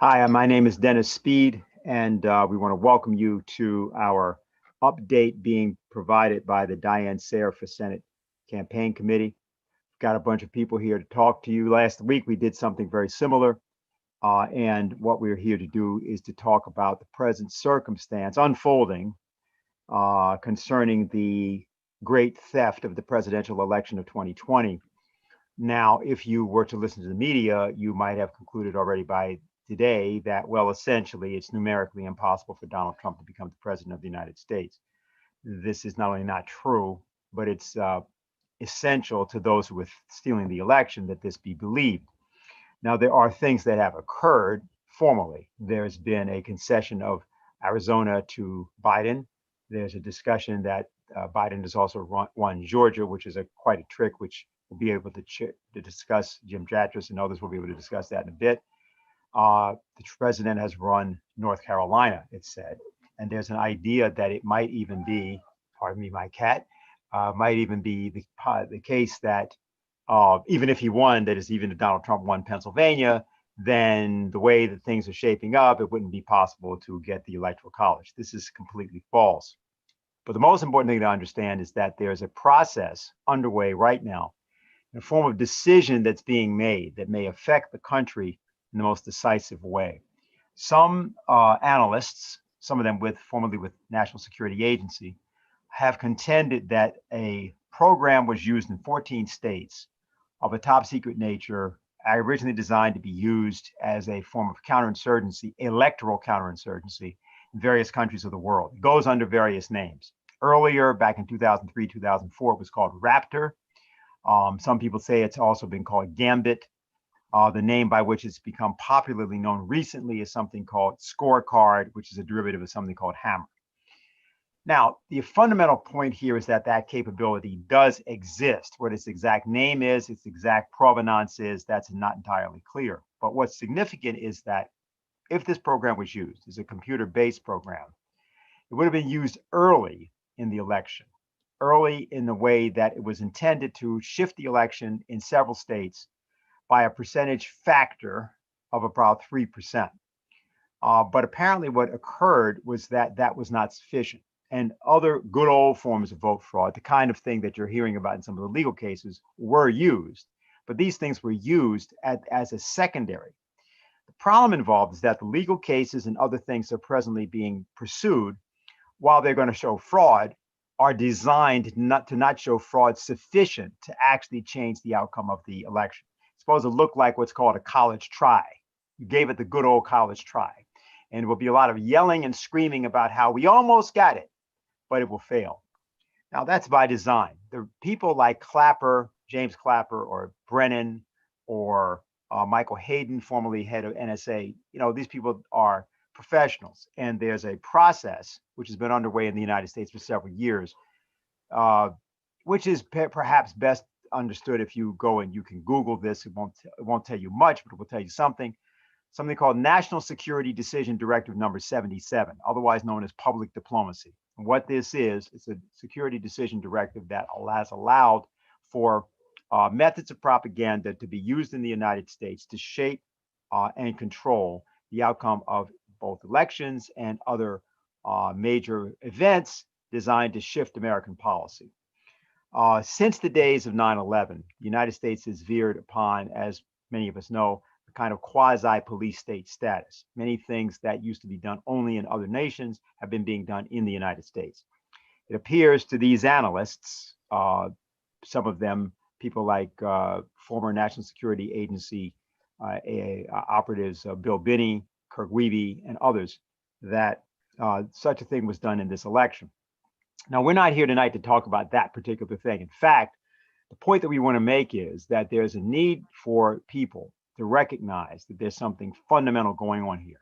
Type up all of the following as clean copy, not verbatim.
Hi, my name is Dennis Speed, and we want to welcome you to our update being provided by the Diane Sare for Senate Campaign Committee. Got a bunch of people here to talk to you. Last week, we did something very similar, and what we're here to do is to talk about the present circumstance unfolding concerning the great theft of the presidential election of 2020. Now, if you were to listen to the media, you might have concluded already by today that, well, essentially, it's numerically impossible for Donald Trump to become the president of the United States. This is not only not true, but it's essential to those who were stealing the election that this be believed. Now, there are things that have occurred formally. There's been a concession of Arizona to Biden. There's a discussion that Biden has also won Georgia, which is quite a trick, which we'll be able to discuss. Jim Jatras and others will be able to discuss that in a bit. The president has run North Carolina, it's said, and there's an idea that it might even be, pardon me, my cat, might even be the case that even if he won, that is, even if Donald Trump won Pennsylvania, then the way that things are shaping up, it wouldn't be possible to get the Electoral College. This is completely false. But the most important thing to understand is that there's a process underway right now, in a form of decision that's being made that may affect the country in the most decisive way. Some analysts, some of them formerly with National Security Agency, have contended that a program was used in 14 states of a top secret nature, originally designed to be used as a form of counterinsurgency, electoral counterinsurgency in various countries of the world. It goes under various names. Earlier, back in 2003, 2004, it was called Raptor. Some people say it's also been called Gambit. The name by which it's become popularly known recently is something called Scorecard, which is a derivative of something called Hammer. Now, the fundamental point here is that that capability does exist. What its exact name is, its exact provenance is, that's not entirely clear. But what's significant is that if this program was used as a computer-based program, it would have been used early in the election, early in the way that it was intended to shift the election in several states by a percentage factor of about 3%. But apparently what occurred was that that was not sufficient. And other good old forms of vote fraud, the kind of thing that you're hearing about in some of the legal cases, were used. But these things were used as a secondary. The problem involved is that the legal cases and other things that are presently being pursued, while they're going to show fraud, are designed to not show fraud sufficient to actually change the outcome of the election. It's supposed to look like what's called a college try. You gave it the good old college try. And it will be a lot of yelling and screaming about how we almost got it, but it will fail. Now, that's by design. The people like Clapper, James Clapper, or Brennan, or Michael Hayden, formerly head of NSA, these people are professionals. And there's a process which has been underway in the United States for several years, which is perhaps best understood if you go and you can Google this. It won't tell you much, but it will tell you something called National Security Decision Directive number 77, otherwise known as public diplomacy. And what this is, it's a security decision directive that has allowed for methods of propaganda to be used in the United States to shape and control the outcome of both elections and other major events designed to shift American policy. Since the days of 9/11, the United States has veered upon, as many of us know, a kind of quasi-police state status. Many things that used to be done only in other nations have been being done in the United States. It appears to these analysts, some of them people like former National Security Agency operatives Bill Binney, Kirk Wiebe, and others, that such a thing was done in this election. Now, we're not here tonight to talk about that particular thing. In fact, the point that we want to make is that there's a need for people to recognize that there's something fundamental going on here.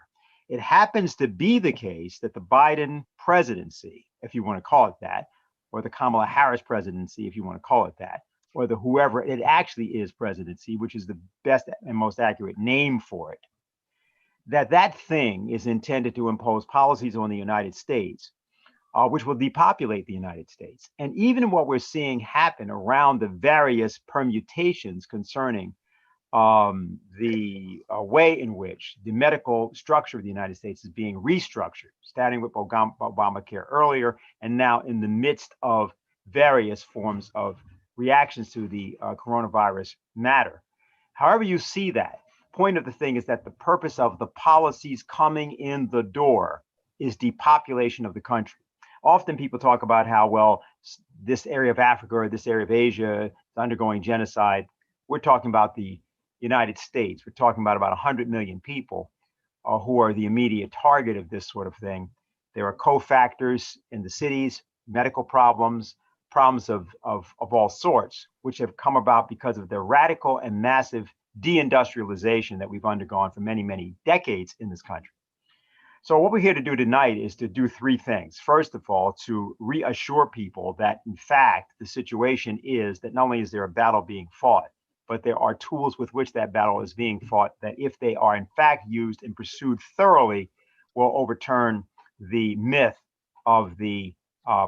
It happens to be the case that the Biden presidency, if you want to call it that, or the Kamala Harris presidency, if you want to call it that, or the whoever it actually is presidency, which is the best and most accurate name for it, that thing is intended to impose policies on the United States, which will depopulate the United States. And even what we're seeing happen around the various permutations concerning the way in which the medical structure of the United States is being restructured, starting with Obamacare earlier, and now in the midst of various forms of reactions to the coronavirus matter. However you see that, point of the thing is that the purpose of the policies coming in the door is depopulation of the country. Often people talk about how, well, this area of Africa or this area of Asia is undergoing genocide. We're talking about the United States. We're talking about 100 million people who are the immediate target of this sort of thing. There are cofactors in the cities, medical problems, problems of all sorts, which have come about because of the radical and massive deindustrialization that we've undergone for many, many decades in this country. So what we're here to do tonight is to do three things. First of all, to reassure people that, in fact, the situation is that not only is there a battle being fought, but there are tools with which that battle is being fought that, if they are in fact used and pursued thoroughly, will overturn the myth of the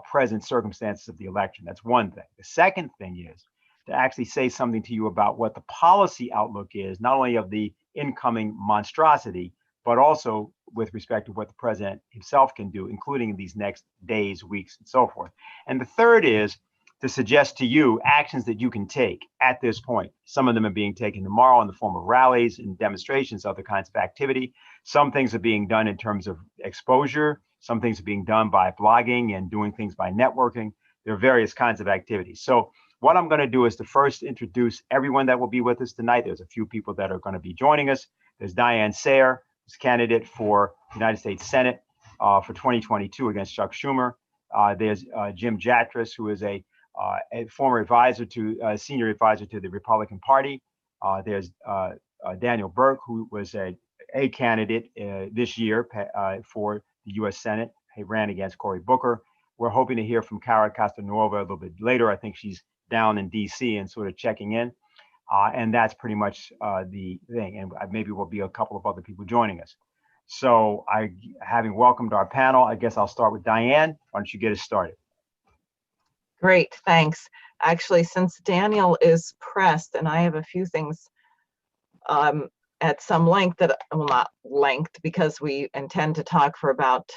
present circumstances of the election. That's one thing. The second thing is to actually say something to you about what the policy outlook is, not only of the incoming monstrosity, but also with respect to what the president himself can do, including in these next days, weeks, and so forth. And the third is to suggest to you actions that you can take at this point. Some of them are being taken tomorrow in the form of rallies and demonstrations, other kinds of activity. Some things are being done in terms of exposure. Some things are being done by blogging and doing things by networking. There are various kinds of activities. So what I'm going to do is to first introduce everyone that will be with us tonight. There's a few people that are going to be joining us. There's Diane Sare, who's candidate for United States Senate for 2022 against Chuck Schumer. There's Jim Jatras, who is a former advisor to senior advisor to the Republican Party. There's Daniel Burke, who was a candidate this year for the U.S. Senate. He ran against Cory Booker. We're hoping to hear from Cara Castelnuova a little bit later. I think she's down in D.C. and sort of checking in. And that's pretty much the thing. And maybe we'll be a couple of other people joining us. So having welcomed our panel, I guess I'll start with Diane. Why don't you get us started? Great, thanks. Actually, since Daniel is pressed and I have a few things at some length that, well, not length, because we intend to talk for about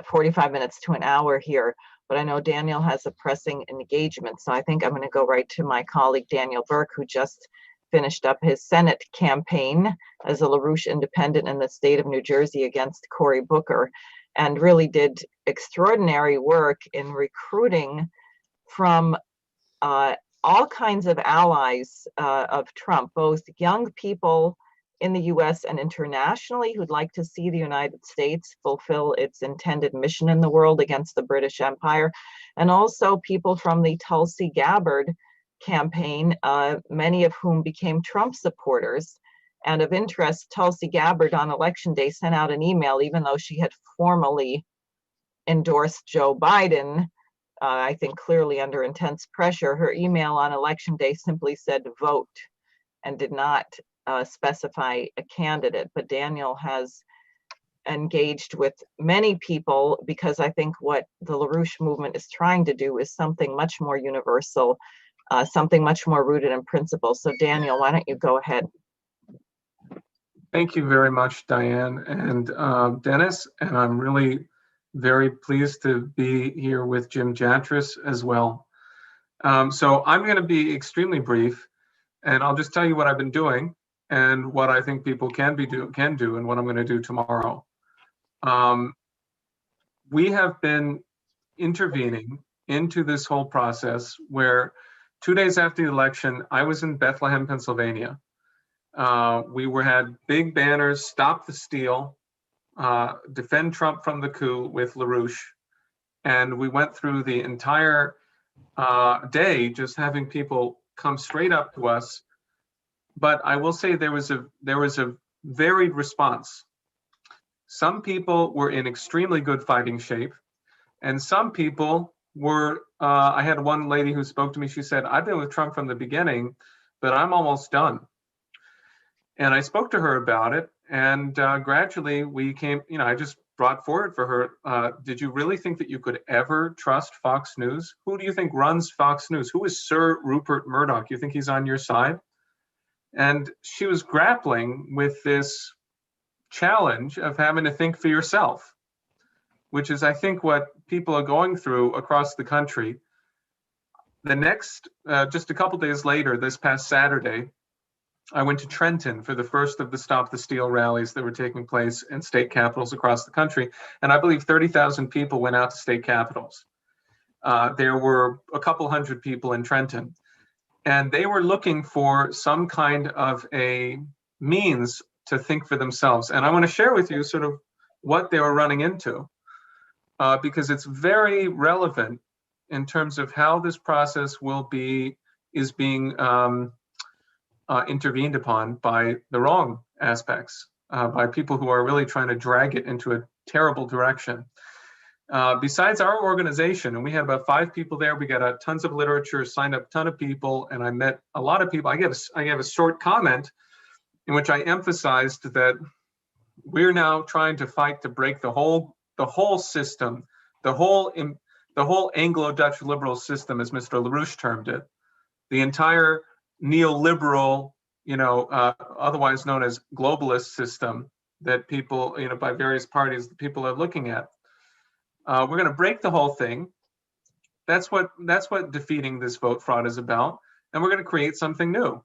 45 minutes to an hour here, but I know Daniel has a pressing engagement. So I think I'm going to go right to my colleague, Daniel Burke, who just finished up his Senate campaign as a LaRouche independent in the state of New Jersey against Cory Booker, and really did extraordinary work in recruiting from all kinds of allies of Trump, both young people in the US and internationally who'd like to see the United States fulfill its intended mission in the world against the British Empire, and also people from the Tulsi Gabbard campaign, many of whom became Trump supporters. And of interest, Tulsi Gabbard on election day sent out an email, even though she had formally endorsed Joe Biden, I think clearly under intense pressure. Her email on election day simply said vote and did not specify a candidate. But Daniel has engaged with many people, because I think what the LaRouche movement is trying to do is something much more universal, something much more rooted in principle. So Daniel, why don't you go ahead? Thank you very much, Diane and Dennis, and I'm really very pleased to be here with Jim Jatras as well. So I'm going to be extremely brief, and I'll just tell you what I've been doing and what I think people can do, and what I'm going to do tomorrow. We have been intervening into this whole process where 2 days after the election, I was in Bethlehem, Pennsylvania. We had big banners, Stop the Steal, Defend Trump from the Coup with LaRouche. And we went through the entire day just having people come straight up to us. But I will say there was a varied response. Some people were in extremely good fighting shape, and some people were, I had one lady who spoke to me, she said, I've been with Trump from the beginning, but I'm almost done. And I spoke to her about it, and gradually we came, I just brought forward for her, did you really think that you could ever trust Fox News? Who do you think runs Fox News? Who is Sir Rupert Murdoch? You think he's on your side? And she was grappling with this challenge of having to think for yourself, which is, I think, what people are going through across the country. The next, just a couple days later, this past Saturday, I went to Trenton for the first of the Stop the Steal rallies that were taking place in state capitals across the country. And I believe 30,000 people went out to state capitals. There were a couple hundred people in Trenton. And they were looking for some kind of a means to think for themselves. And I want to share with you sort of what they were running into, because it's very relevant in terms of how this process is being intervened upon by the wrong aspects, by people who are really trying to drag it into a terrible direction. Besides our organization, and we had about 5 people there, we got tons of literature, signed up a ton of people, and I met a lot of people. I gave a short comment in which I emphasized that we're now trying to fight to break the whole system, the whole Anglo-Dutch liberal system, as Mr. LaRouche termed it, the entire neoliberal, otherwise known as globalist system that people, by various parties, that people are looking at. We're going to break the whole thing. That's what defeating this vote fraud is about. And we're going to create something new.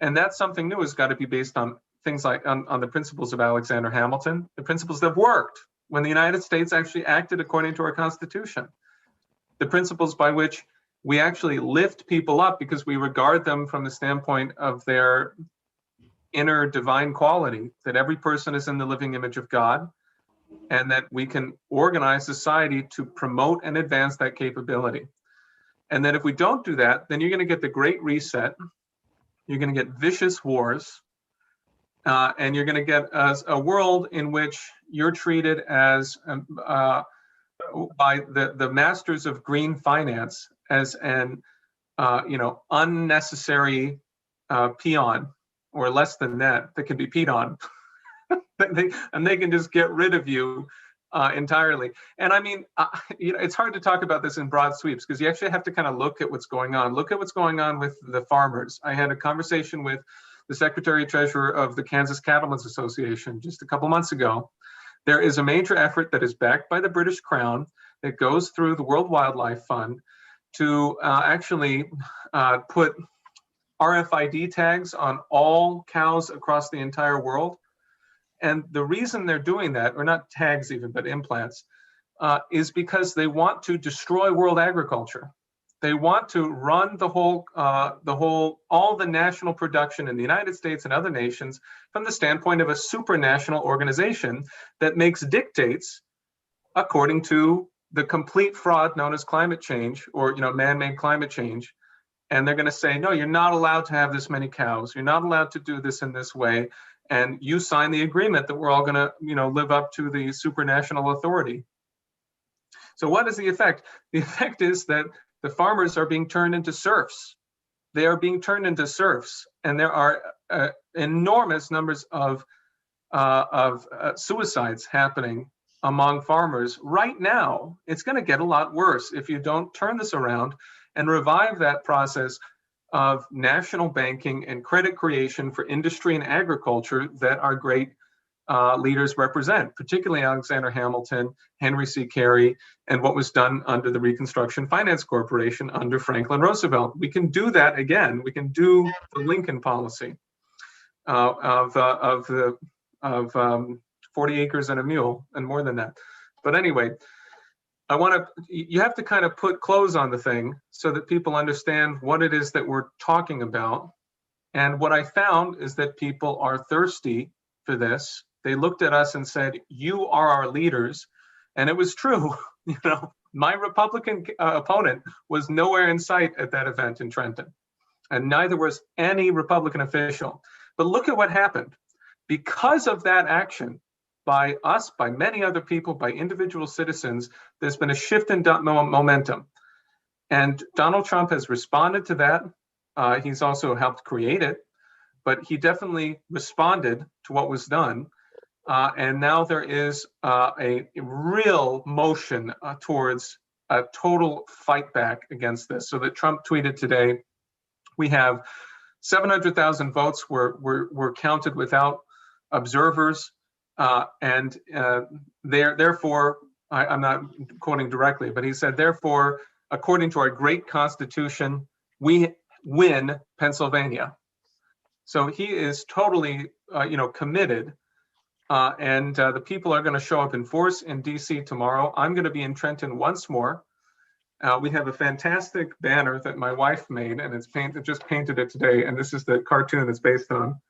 And that something new has got to be based on things like on the principles of Alexander Hamilton, the principles that worked when the United States actually acted according to our Constitution, the principles by which we actually lift people up because we regard them from the standpoint of their inner divine quality, that every person is in the living image of God, and that we can organize society to promote and advance that capability. And that if we don't do that, then you're going to get the Great Reset, you're going to get vicious wars, and you're going to get a world in which you're treated as, by the masters of green finance, as an unnecessary peon, or less than that can be peed on. And they can just get rid of you entirely. And I mean, it's hard to talk about this in broad sweeps because you actually have to kind of look at what's going on. Look at what's going on with the farmers. I had a conversation with the Secretary Treasurer of the Kansas Cattlemen's Association just a couple months ago. There is a major effort that is backed by the British Crown that goes through the World Wildlife Fund to actually put RFID tags on all cows across the entire world. And the reason they're doing that, or not tags even, but implants, is because they want to destroy world agriculture. They want to run all the national production in the United States and other nations from the standpoint of a supranational organization that makes dictates according to the complete fraud known as climate change, or man-made climate change. And they're going to say, no, you're not allowed to have this many cows. You're not allowed to do this in this way. And you sign the agreement that we're all going to, live up to the supranational authority. So what is the effect? The effect is that the farmers are being turned into serfs. They are being turned into serfs, and there are enormous numbers of suicides happening among farmers right now. It's going to get a lot worse if you don't turn this around and revive that process of national banking and credit creation for industry and agriculture that our great leaders represent, particularly Alexander Hamilton, Henry C. Carey, and what was done under the Reconstruction Finance Corporation under Franklin Roosevelt. We can do that again. We can do the Lincoln policy of 40 acres and a mule, and more than that. But anyway, you have to kind of put clothes on the thing so that people understand what it is that we're talking about. And what I found is that people are thirsty for this. They looked at us and said, you are our leaders. And it was true. My Republican opponent was nowhere in sight at that event in Trenton, and neither was any Republican official. But look at what happened. Because of that action, by us, by many other people, by individual citizens, there's been a shift in momentum. And Donald Trump has responded to that. He's also helped create it, but he definitely responded to what was done. And now there is a real motion towards a total fight back against this. So that Trump tweeted today, we have 700,000 votes were counted without observers, and therefore, I'm not quoting directly, but he said, therefore, according to our great Constitution, we win Pennsylvania. So he is totally, committed, and the people are going to show up in force in DC tomorrow. I'm going to be in Trenton once more. We have a fantastic banner that my wife made, and it's just painted it today. And this is the cartoon it's based on,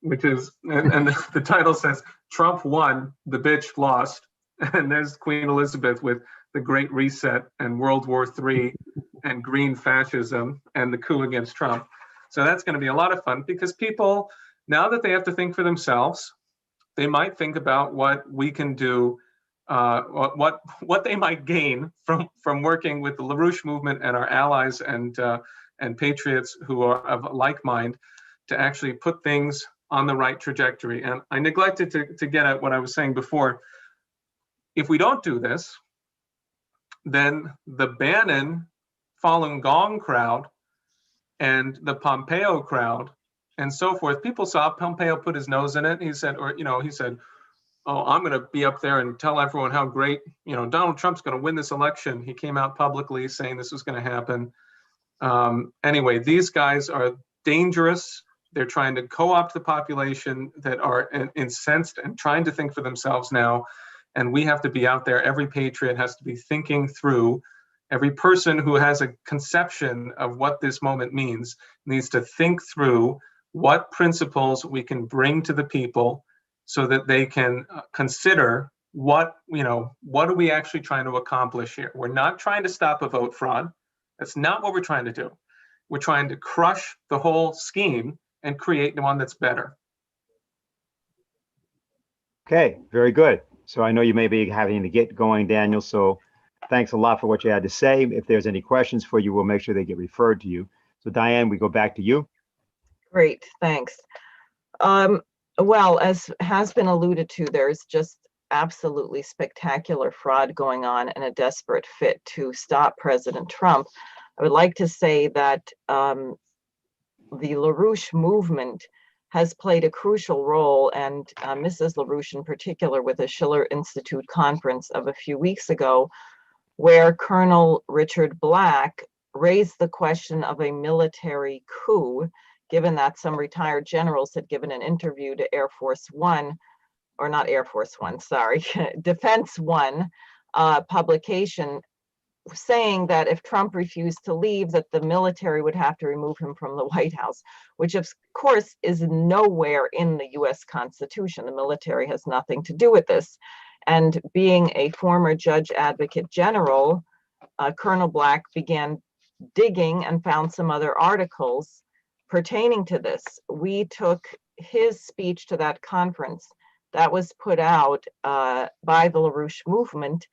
which is, and the title says, "Trump won, the bitch lost." And there's Queen Elizabeth with the Great Reset and World War III and green fascism and the coup against Trump. So that's going to be a lot of fun, because people, now that they have to think for themselves, they might think about what we can do, what they might gain from working with the LaRouche movement and our allies and patriots who are of like mind, to actually put things on the right trajectory. And I neglected to get at what I was saying before. If we don't do this, then the Bannon Falun Gong crowd and the Pompeo crowd and so forth, people saw Pompeo put his nose in it. He said, oh, I'm going to be up there and tell everyone how great, Donald Trump's going to win this election. He came out publicly saying this was going to happen. Anyway, these guys are dangerous. They're trying to co-opt the population that are incensed and trying to think for themselves now. And we have to be out there. Every patriot has to be thinking through. Every person who has a conception of what this moment means needs to think through what principles we can bring to the people so that they can consider what are we actually trying to accomplish here. We're not trying to stop a vote fraud. That's not what we're trying to do. We're trying to crush the whole scheme and create one that's better. Okay, very good. So I know you may be having to get going, Daniel. So thanks a lot for what you had to say. If there's any questions for you, we'll make sure they get referred to you. So Diane, we go back to you. Great, thanks. Well, as has been alluded to, there's just absolutely spectacular fraud going on and a desperate fit to stop President Trump. I would like to say that the LaRouche movement has played a crucial role, and Mrs. LaRouche in particular, with the Schiller Institute conference of a few weeks ago, where Colonel Richard Black raised the question of a military coup, given that some retired generals had given an interview to Air Force One, or not Air Force One, sorry, Defense One publication, saying that if Trump refused to leave, that the military would have to remove him from the White House, which of course is nowhere in the US Constitution. The military has nothing to do with this. And being a former judge advocate general, Colonel Black began digging and found some other articles pertaining to this. We took his speech to that conference that was put out by the LaRouche movement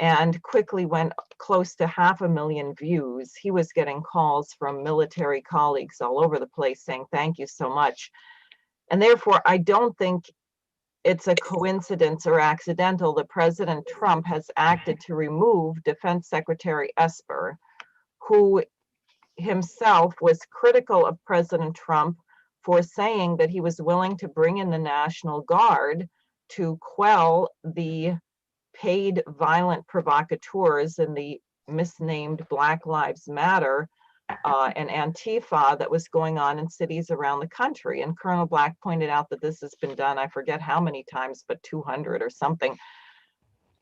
and quickly went close to 500,000 views. He was getting calls from military colleagues all over the place saying, thank you so much. And therefore, I don't think it's a coincidence or accidental that President Trump has acted to remove Defense Secretary Esper, who himself was critical of President Trump for saying that he was willing to bring in the National Guard to quell the paid violent provocateurs in the misnamed Black Lives Matter and Antifa that was going on in cities around the country. And Colonel Black pointed out that this has been done, I forget how many times, but 200 or something.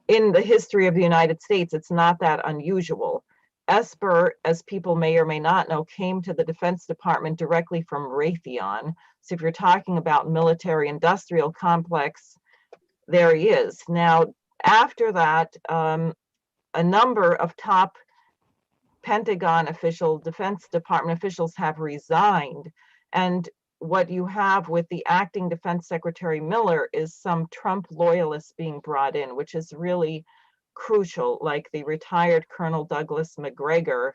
In the history of the United States, it's not that unusual. Esper, as people may or may not know, came to the Defense Department directly from Raytheon. So if you're talking about military industrial complex, there he is. Now, after that, a number of top Pentagon officials, Defense Department officials have resigned. And what you have with the acting Defense Secretary Miller is some Trump loyalists being brought in, which is really crucial, like the retired Colonel Douglas McGregor,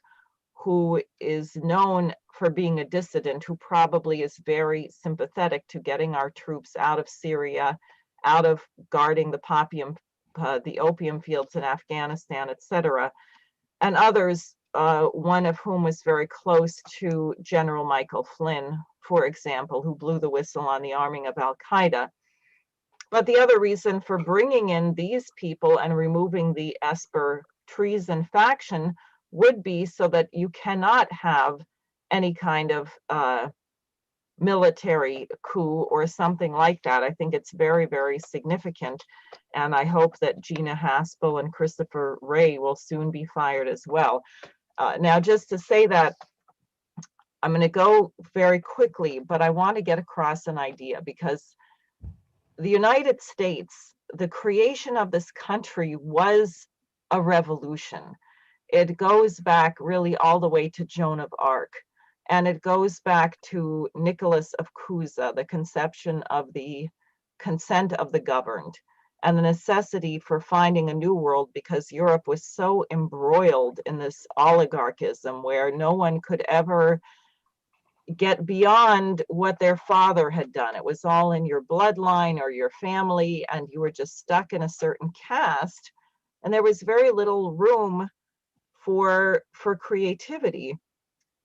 who is known for being a dissident, who probably is very sympathetic to getting our troops out of Syria, out of guarding the opium fields in Afghanistan, etc. And others one of whom was very close to General Michael Flynn, for example, who blew the whistle on the arming of Al-Qaeda. But the other reason for bringing in these people and removing the Esper treason faction would be so that you cannot have any kind of military coup or something like that. I think it's very, very significant. And I hope that Gina Haspel and Christopher Wray will soon be fired as well. Now, just to say that, I'm going to go very quickly, but I want to get across an idea, because the United States, the creation of this country was a revolution. It goes back really all the way to Joan of Arc. And it goes back to Nicholas of Cusa, the conception of the consent of the governed, and the necessity for finding a new world, because Europe was so embroiled in this oligarchism where no one could ever get beyond what their father had done. It was all in your bloodline or your family, and you were just stuck in a certain caste. And there was very little room for creativity.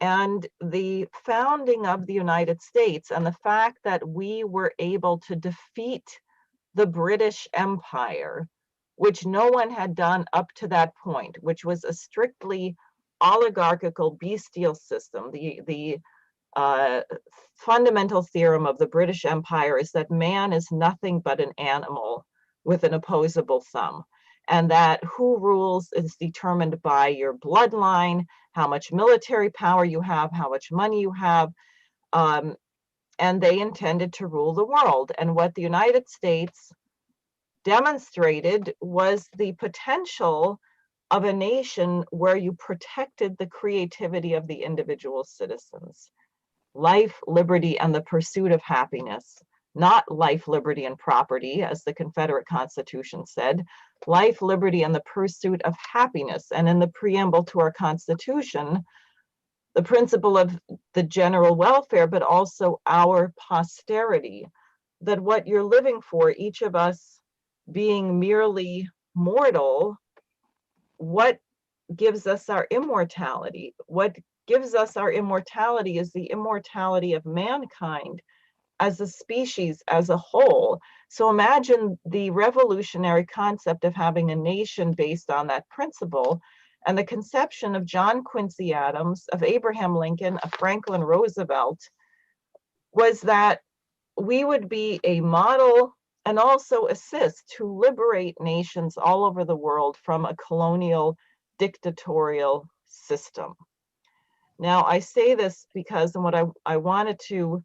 And the founding of the United States and the fact that we were able to defeat the British Empire, which no one had done up to that point, which was a strictly oligarchical bestial system. The fundamental theorem of the British Empire is that man is nothing but an animal with an opposable thumb, and that who rules is determined by your bloodline, how much military power you have, how much money you have, and they intended to rule the world. And what the United States demonstrated was the potential of a nation where you protected the creativity of the individual citizens. Life, liberty, and the pursuit of happiness. Not life, liberty, and property, as the Confederate Constitution said. Life, liberty, and the pursuit of happiness. And in the preamble to our Constitution, the principle of the general welfare, but also our posterity, that what you're living for, each of us being merely mortal, what gives us our immortality? What gives us our immortality is the immortality of mankind as a species, as a whole. So imagine the revolutionary concept of having a nation based on that principle. And the conception of John Quincy Adams, of Abraham Lincoln, of Franklin Roosevelt, was that we would be a model and also assist to liberate nations all over the world from a colonial dictatorial system. Now, I say this because what I wanted to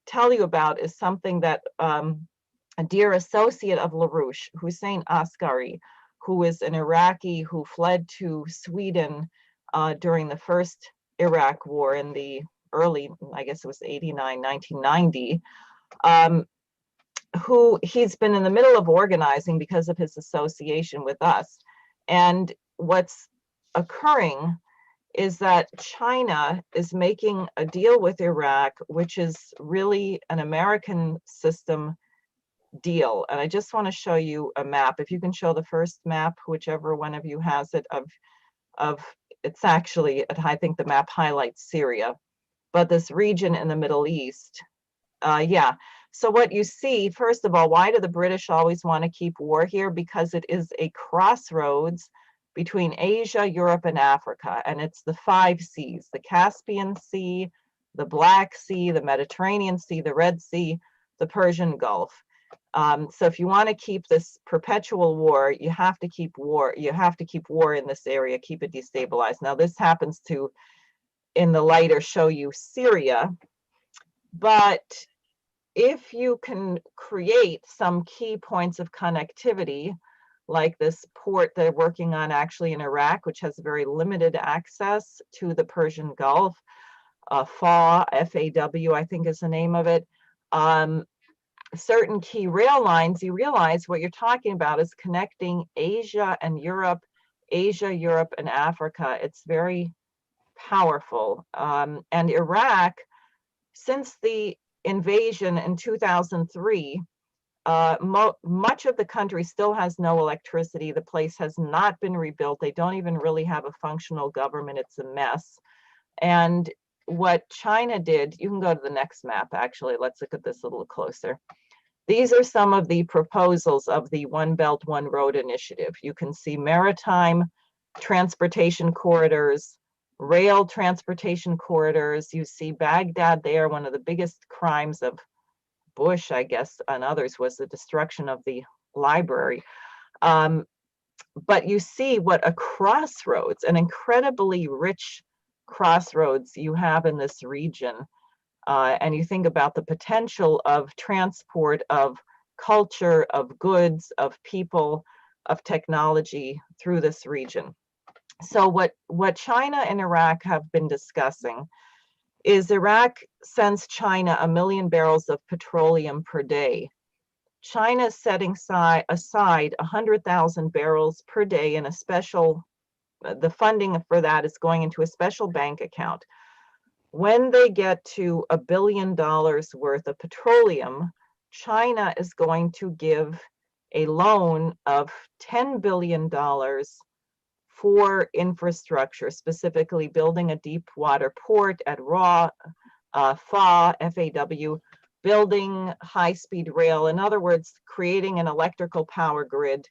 tell you about is something that a dear associate of LaRouche, Hussein Askari, who is an Iraqi who fled to Sweden during the first Iraq war in the early, I guess it was 89, 1990, who he's been in the middle of organizing because of his association with us. And what's occurring is that China is making a deal with Iraq, which is really an American system deal. And I just want to show you a map. If you can show the first map, whichever one of you has it, of it's actually, I think the map highlights Syria, but this region in the Middle East. Yeah. So what you see, first of all, why do the British always want to keep war here? Because it is a crossroads between Asia, Europe, and Africa. And it's the 5 seas, the Caspian Sea, the Black Sea, the Mediterranean Sea, the Red Sea, the Persian Gulf. So if you want to keep this perpetual war, you have to keep war. You have to keep war in this area, keep it destabilized. Now this happens to, in the lighter, show you Syria. But if you can create some key points of connectivity, like this port they're working on actually in Iraq, which has very limited access to the Persian Gulf, FAW, F-A-W, I think is the name of it, certain key rail lines, you realize what you're talking about is connecting Asia and Europe, Asia, Europe, and Africa. It's very powerful. And Iraq, since the invasion in 2003, much of the country still has no electricity. The place has not been rebuilt. They don't even really have a functional government. It's a mess. And what China did, you can go to the next map, actually. Let's look at this a little closer. These are some of the proposals of the One Belt, One Road initiative. You can see maritime transportation corridors, rail transportation corridors. You see Baghdad there. One of the biggest crimes of Bush, I guess, and others was the destruction of the library. But you see what a crossroads, an incredibly rich crossroads you have in this region. And you think about the potential of transport of culture, of goods, of people, of technology through this region. So what China and Iraq have been discussing is Iraq sends China 1 million barrels of petroleum per day. China is setting aside 100,000 barrels per day in a special, the funding for that is going into a special bank account. When they get to $1 billion worth of petroleum, China is going to give a loan of $10 billion for infrastructure, specifically building a deep water port at FAW, building high-speed rail. In other words, creating an electrical power grid,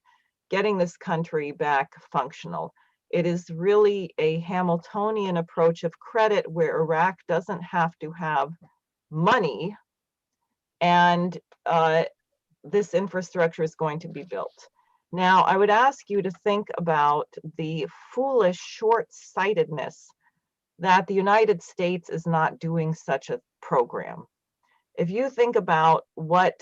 getting this country back functional. It is really a Hamiltonian approach of credit where Iraq doesn't have to have money, and this infrastructure is going to be built. Now, I would ask you to think about the foolish short-sightedness that the United States is not doing such a program. If you think about what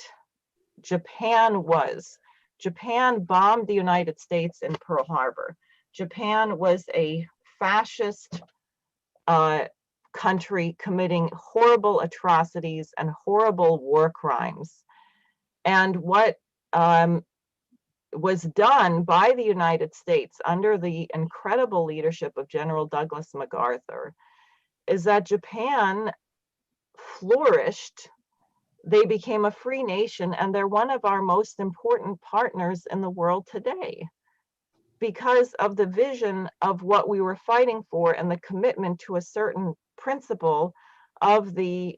Japan was, Japan bombed the United States in Pearl Harbor. Japan was a fascist country committing horrible atrocities and horrible war crimes. And what was done by the United States under the incredible leadership of General Douglas MacArthur is that Japan flourished. They became a free nation, and they're one of our most important partners in the world today because of the vision of what we were fighting for and the commitment to a certain principle of the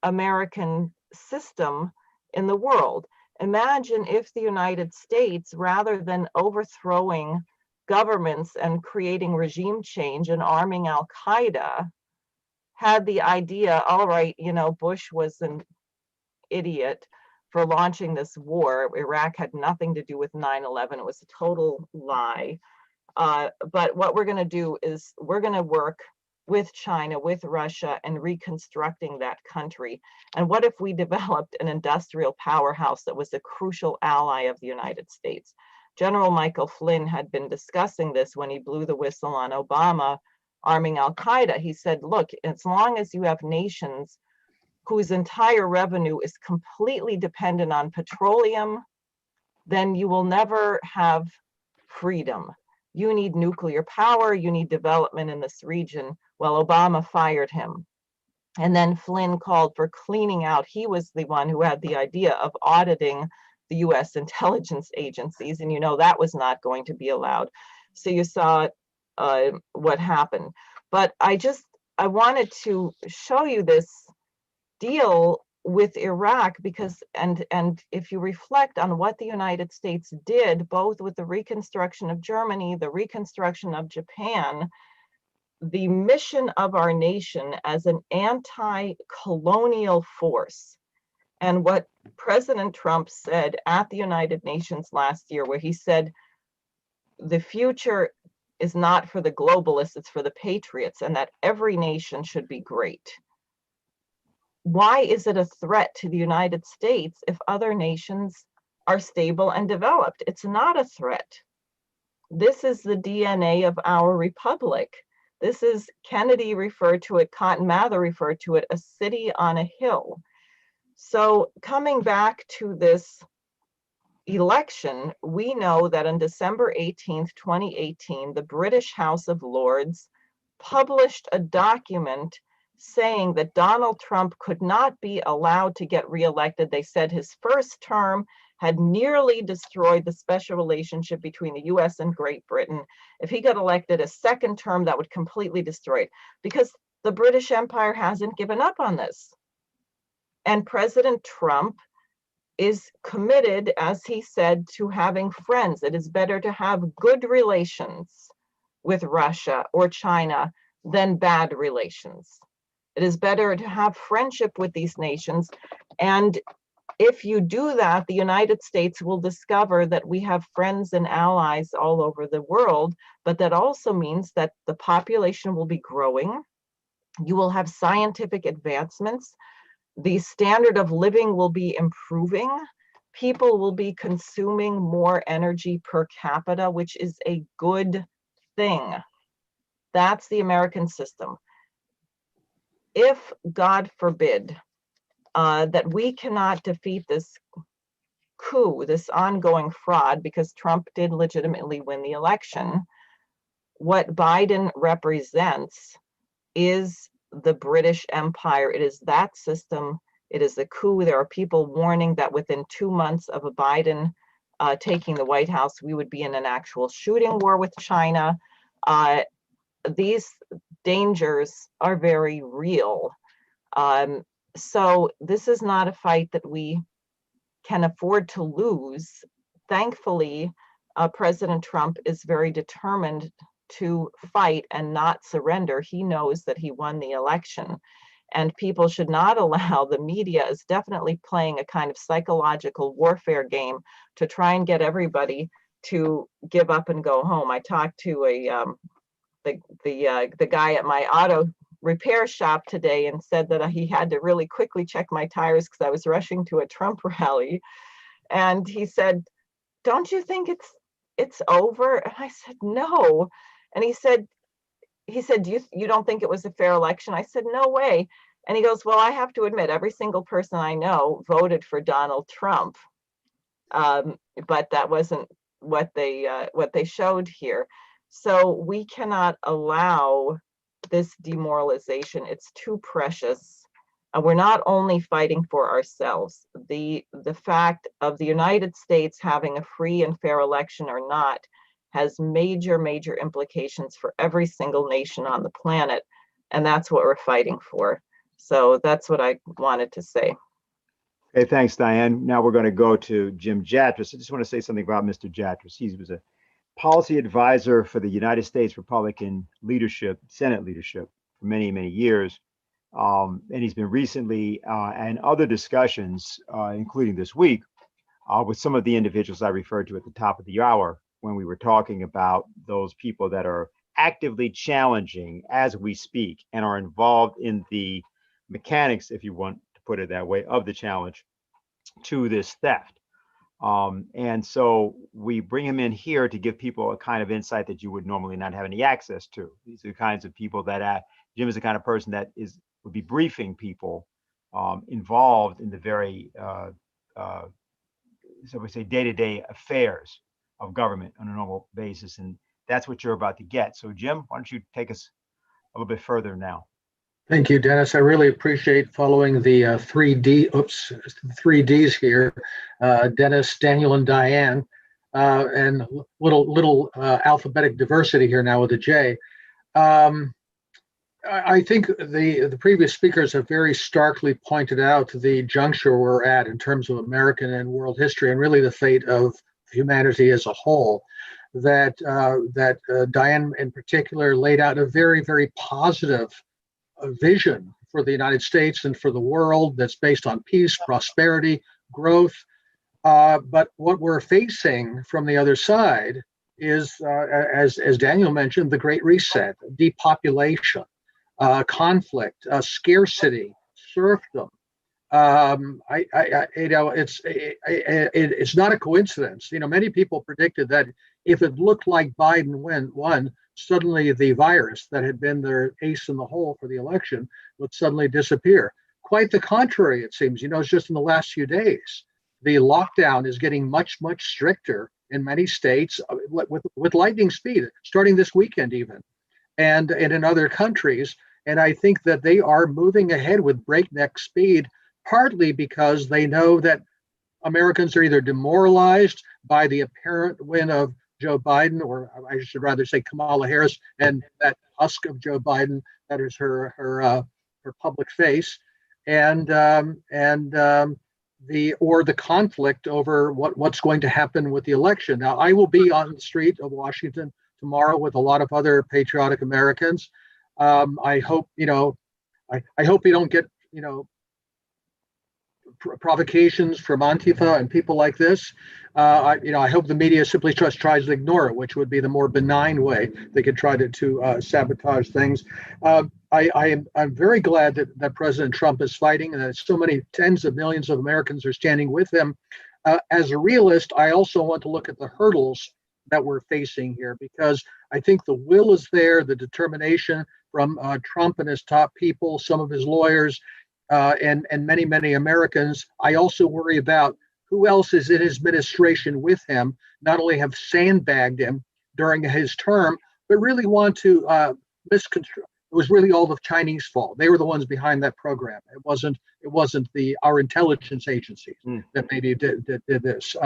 American system in the world. Imagine if the United States, rather than overthrowing governments and creating regime change and arming Al-Qaeda, had the idea, all right, you know, Bush was an idiot for launching this war. Iraq had nothing to do with 9/11. It was a total lie. But what we're going to do is we're going to work with China, with Russia, and reconstructing that country. And what if we developed an industrial powerhouse that was a crucial ally of the United States? General Michael Flynn had been discussing this when he blew the whistle on Obama arming Al-Qaeda. He said, look, as long as you have nations whose entire revenue is completely dependent on petroleum, then you will never have freedom. You need nuclear power, you need development in this region. Well, Obama fired him. And then Flynn called for cleaning out. He was the one who had the idea of auditing the US intelligence agencies, and you know that was not going to be allowed. So you saw what happened. But I wanted to show you this deal with Iraq because, and if you reflect on what the United States did, both with the reconstruction of Germany, the reconstruction of Japan, the mission of our nation as an anti-colonial force, and what President Trump said at the United Nations last year, where he said, the future is not for the globalists, it's for the patriots, and that every nation should be great. Why is it a threat to the United States if other nations are stable and developed? It's not a threat. This is the DNA of our republic. This is, Kennedy referred to it, Cotton Mather referred to it, a city on a hill. So coming back to this election, we know that on December 18th, 2018, the British House of Lords published a document saying that Donald Trump could not be allowed to get reelected. They said his first term had nearly destroyed the special relationship between the US and Great Britain. If he got elected a second term, that would completely destroy it, because the British Empire hasn't given up on this. And President Trump is committed, as he said, to having friends. It is better to have good relations with Russia or China than bad relations. It is better to have friendship with these nations. And if you do that, the United States will discover that we have friends and allies all over the world, but that also means that the population will be growing. You will have scientific advancements. The standard of living will be improving. People will be consuming more energy per capita, which is a good thing. That's the American system. If, God forbid, that we cannot defeat this coup, this ongoing fraud, because Trump did legitimately win the election, what Biden represents is the British Empire. It is that system. It is the coup. There are people warning that within 2 months of a Biden taking the White House, we would be in an actual shooting war with China. These dangers are very real. So this is not a fight that we can afford to lose. Thankfully, President Trump is very determined to fight and not surrender. He knows that he won the election, and people should not allow, the media is definitely playing a kind of psychological warfare game to try and get everybody to give up and go home. I talked to the guy at my auto repair shop today and said that he had to really quickly check my tires because I was rushing to a Trump rally. And he said, "Don't you think it's over?" And I said, "No." And he said, you don't think it was a fair election? I said, "No way." And he goes, "Well, I have to admit, every single person I know voted for Donald Trump." But that wasn't what they showed here. So we cannot allow this demoralization. It's too precious. We're not only fighting for ourselves. The fact of the United States having a free and fair election or not has major, major implications for every single nation on the planet. And that's what we're fighting for. So that's what I wanted to say. Okay, thanks, Diane. Now we're going to go to Jim Jatras. I just want to say something about Mr. Jatras. He was a policy advisor for the United States Republican leadership, Senate leadership, for many, many years. And he's been recently and other discussions, including this week, with some of the individuals I referred to at the top of the hour when we were talking about those people that are actively challenging as we speak and are involved in the mechanics, if you want to put it that way, of the challenge to this theft. And so we bring him in here to give people a kind of insight that you would normally not have any access to. These are the kinds of people that Jim is the kind of person that would be briefing people involved in the very, so we say, day-to-day affairs of government on a normal basis. And that's what you're about to get. So Jim, why don't you take us a little bit further now? Thank you, Dennis. I really appreciate following the three Ds here, Dennis, Daniel, and Diane, and little alphabetic diversity here now with a J. I think the previous speakers have very starkly pointed out the juncture we're at in terms of American and world history, and really the fate of humanity as a whole. That Diane in particular laid out a very, very positive vision for the United States and for the world that's based on peace, prosperity, growth. But what we're facing from the other side is, as Daniel mentioned, the Great Reset, depopulation, conflict, scarcity, serfdom. It's not a coincidence. Many people predicted that if it looked like Biden won, suddenly the virus that had been their ace in the hole for the election would suddenly disappear. Quite the contrary, it seems. It's just in the last few days, the lockdown is getting much, much stricter in many states with lightning speed, starting this weekend even. And in other countries, And I think that they are moving ahead with breakneck speed, partly because they know that Americans are either demoralized by the apparent win of Joe Biden, or I should rather say Kamala Harris, and that husk of Joe Biden that is her public face, and the conflict over what's going to happen with the election. Now, I will be on the street of Washington tomorrow with a lot of other patriotic Americans. I hope I hope we don't get provocations from Antifa and people like this. I hope the media simply just tries to ignore it, which would be the more benign way they could try to sabotage things. I'm very glad that President Trump is fighting and that so many tens of millions of Americans are standing with him. As a realist, I also want to look at the hurdles that we're facing here, because I think the will is there, the determination from Trump and his top people, some of his lawyers, and many, many Americans. I also worry about who else is in his administration with him, not only have sandbagged him during his term, but really want to misconstrue. It was really all the Chinese fault. They were the ones behind that program. It wasn't our intelligence agencies that maybe did this.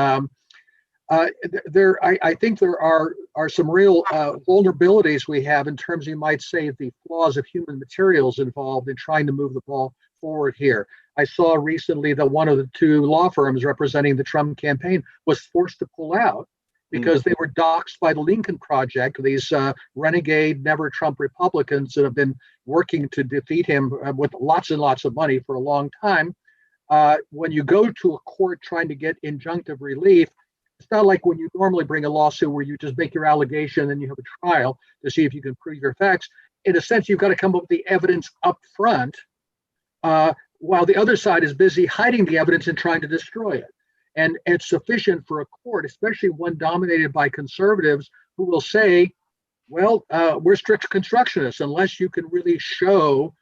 I think there are some real vulnerabilities we have in terms, you might say, the flaws of human materials involved in trying to move the ball forward here. I saw recently that one of the two law firms representing the Trump campaign was forced to pull out because they were doxxed by the Lincoln Project, these renegade, never Trump Republicans that have been working to defeat him with lots and lots of money for a long time. When you go to a court trying to get injunctive relief, it's not like when you normally bring a lawsuit where you just make your allegation and you have a trial to see if you can prove your facts. In a sense, you've got to come up with the evidence up front, while the other side is busy hiding the evidence and trying to destroy it. And it's sufficient for a court, especially one dominated by conservatives, who will say, well, we're strict constructionists. Unless you can really show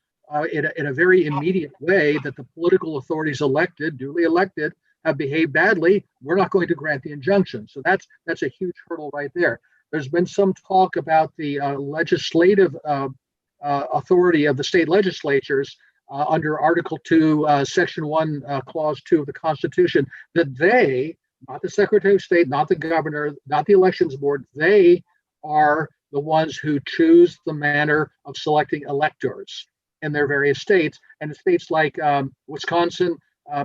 in a very immediate way that the political authorities duly elected, have behaved badly, we're not going to grant the injunction. So that's a huge hurdle right there. There's been some talk about the legislative authority of the state legislatures under Article 2, Section 1, Clause 2 of the Constitution, that they, not the Secretary of State, not the governor, not the elections board, they are the ones who choose the manner of selecting electors in their various states. And in states like Wisconsin,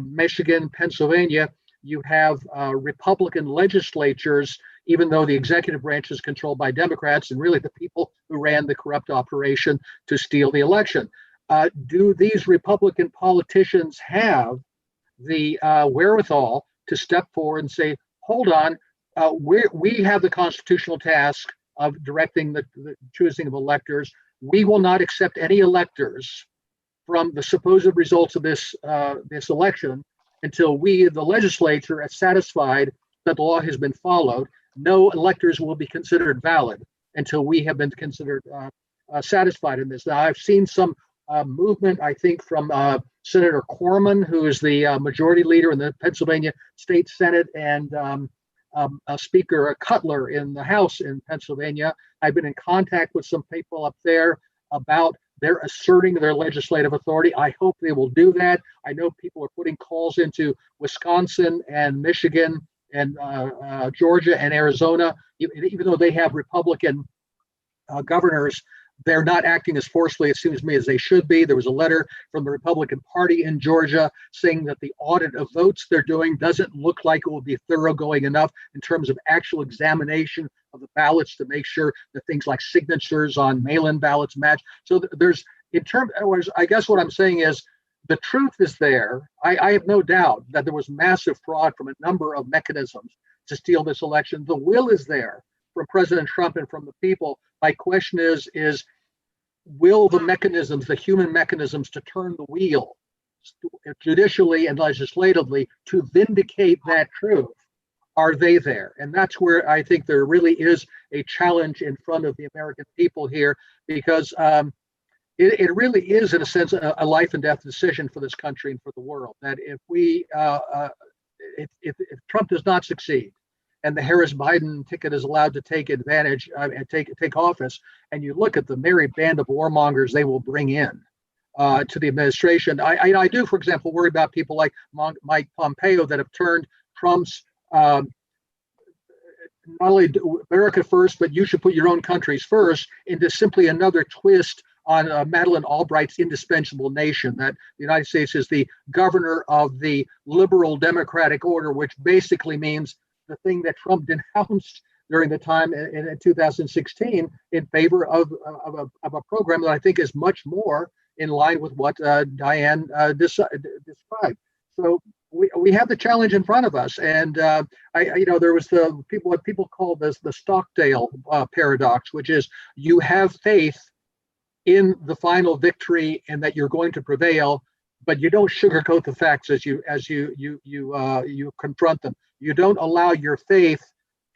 Michigan, Pennsylvania, you have Republican legislatures, even though the executive branch is controlled by Democrats and really the people who ran the corrupt operation to steal the election. Do these Republican politicians have the wherewithal to step forward and say, hold on, we have the constitutional task of directing the choosing of electors. We will not accept any electors from the supposed results of this election until we, the legislature, are satisfied that the law has been followed. No electors will be considered valid until we have been considered satisfied in this. Now, I've seen some movement, I think, from Senator Corman, who is the majority leader in the Pennsylvania State Senate, and Speaker Cutler in the House in Pennsylvania. I've been in contact with some people up there about they're asserting their legislative authority. I hope they will do that. I know people are putting calls into Wisconsin and Michigan and Georgia and Arizona, even though they have Republican governors. They're not acting as forcefully, it seems to me, as they should be. There was a letter from the Republican Party in Georgia saying that the audit of votes they're doing doesn't look like it will be thoroughgoing enough in terms of actual examination of the ballots to make sure that things like signatures on mail-in ballots match. So there's, I guess what I'm saying is the truth is there. I have no doubt that there was massive fraud from a number of mechanisms to steal this election. The will is there from President Trump and from the people. My question is will the mechanisms, the human mechanisms to turn the wheel judicially and legislatively to vindicate that truth, are they there? And that's where I think there really is a challenge in front of the American people here, because it really is, in a sense, a life and death decision for this country and for the world. That if Trump does not succeed, and the Harris-Biden ticket is allowed to take advantage and take office, and you look at the merry band of warmongers they will bring in to the administration. I do, for example, worry about people like Mike Pompeo that have turned Trump's not only America first, but you should put your own countries first into simply another twist on Madeleine Albright's indispensable nation, that the United States is the governor of the liberal democratic order, which basically means the thing that Trump denounced during the time in 2016 in favor of a program that I think is much more in line with what Diane described. So we have the challenge in front of us, and there was what people call this the Stockdale paradox, which is you have faith in the final victory and that you're going to prevail, but you don't sugarcoat the facts as you confront them. You don't allow your faith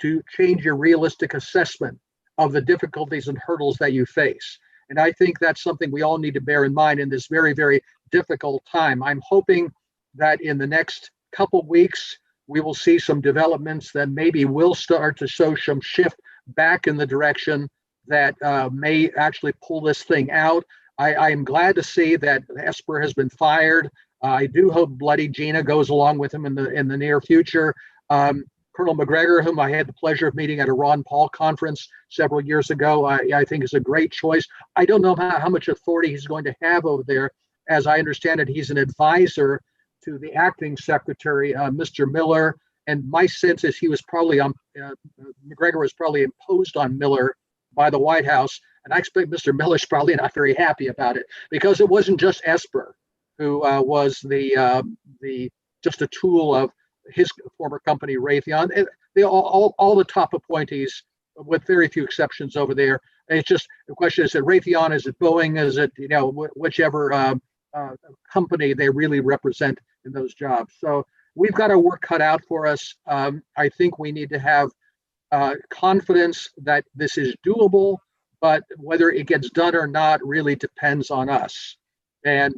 to change your realistic assessment of the difficulties and hurdles that you face. And I think that's something we all need to bear in mind in this very, very difficult time. I'm hoping that in the next couple weeks, we will see some developments that maybe will start to show some shift back in the direction that may actually pull this thing out. I am glad to see that Esper has been fired. I do hope Bloody Gina goes along with him in the near future. Colonel McGregor, whom I had the pleasure of meeting at a Ron Paul conference several years ago, I think is a great choice. I don't know how much authority he's going to have over there. As I understand it, he's an advisor to the acting secretary, Mr. Miller. And my sense is he was probably McGregor was probably imposed on Miller by the White House. And I expect Mr. Miller's probably not very happy about it, because it wasn't just Esper who was just a tool of his former company, Raytheon. They all the top appointees, with very few exceptions over there. And it's just the question: is it Raytheon? Is it Boeing? Is it whichever company they really represent in those jobs? So we've got our work cut out for us. I think we need to have confidence that this is doable, but whether it gets done or not really depends on us. And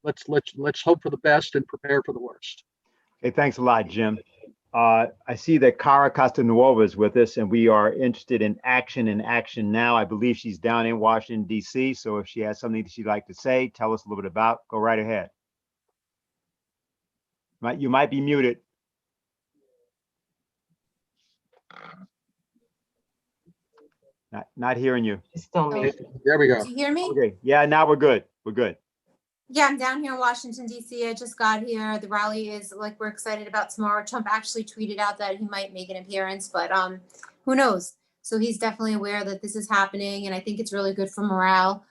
let's hope for the best and prepare for the worst. Hey, thanks a lot, Jim. I see that Cara Castanuova is with us, and we are interested in action now. I believe she's down in Washington, D.C., so if she has something that she'd like to say, tell us a little bit about. Go right ahead. You might be muted. Not hearing you. Still me. There we go. Did you hear me? Okay, yeah, now we're good. We're good. Yeah, I'm down here in Washington, D.C. I just got here. The rally is we're excited about tomorrow. Trump actually tweeted out that he might make an appearance, but who knows? So he's definitely aware that this is happening, and I think it's really good for morale.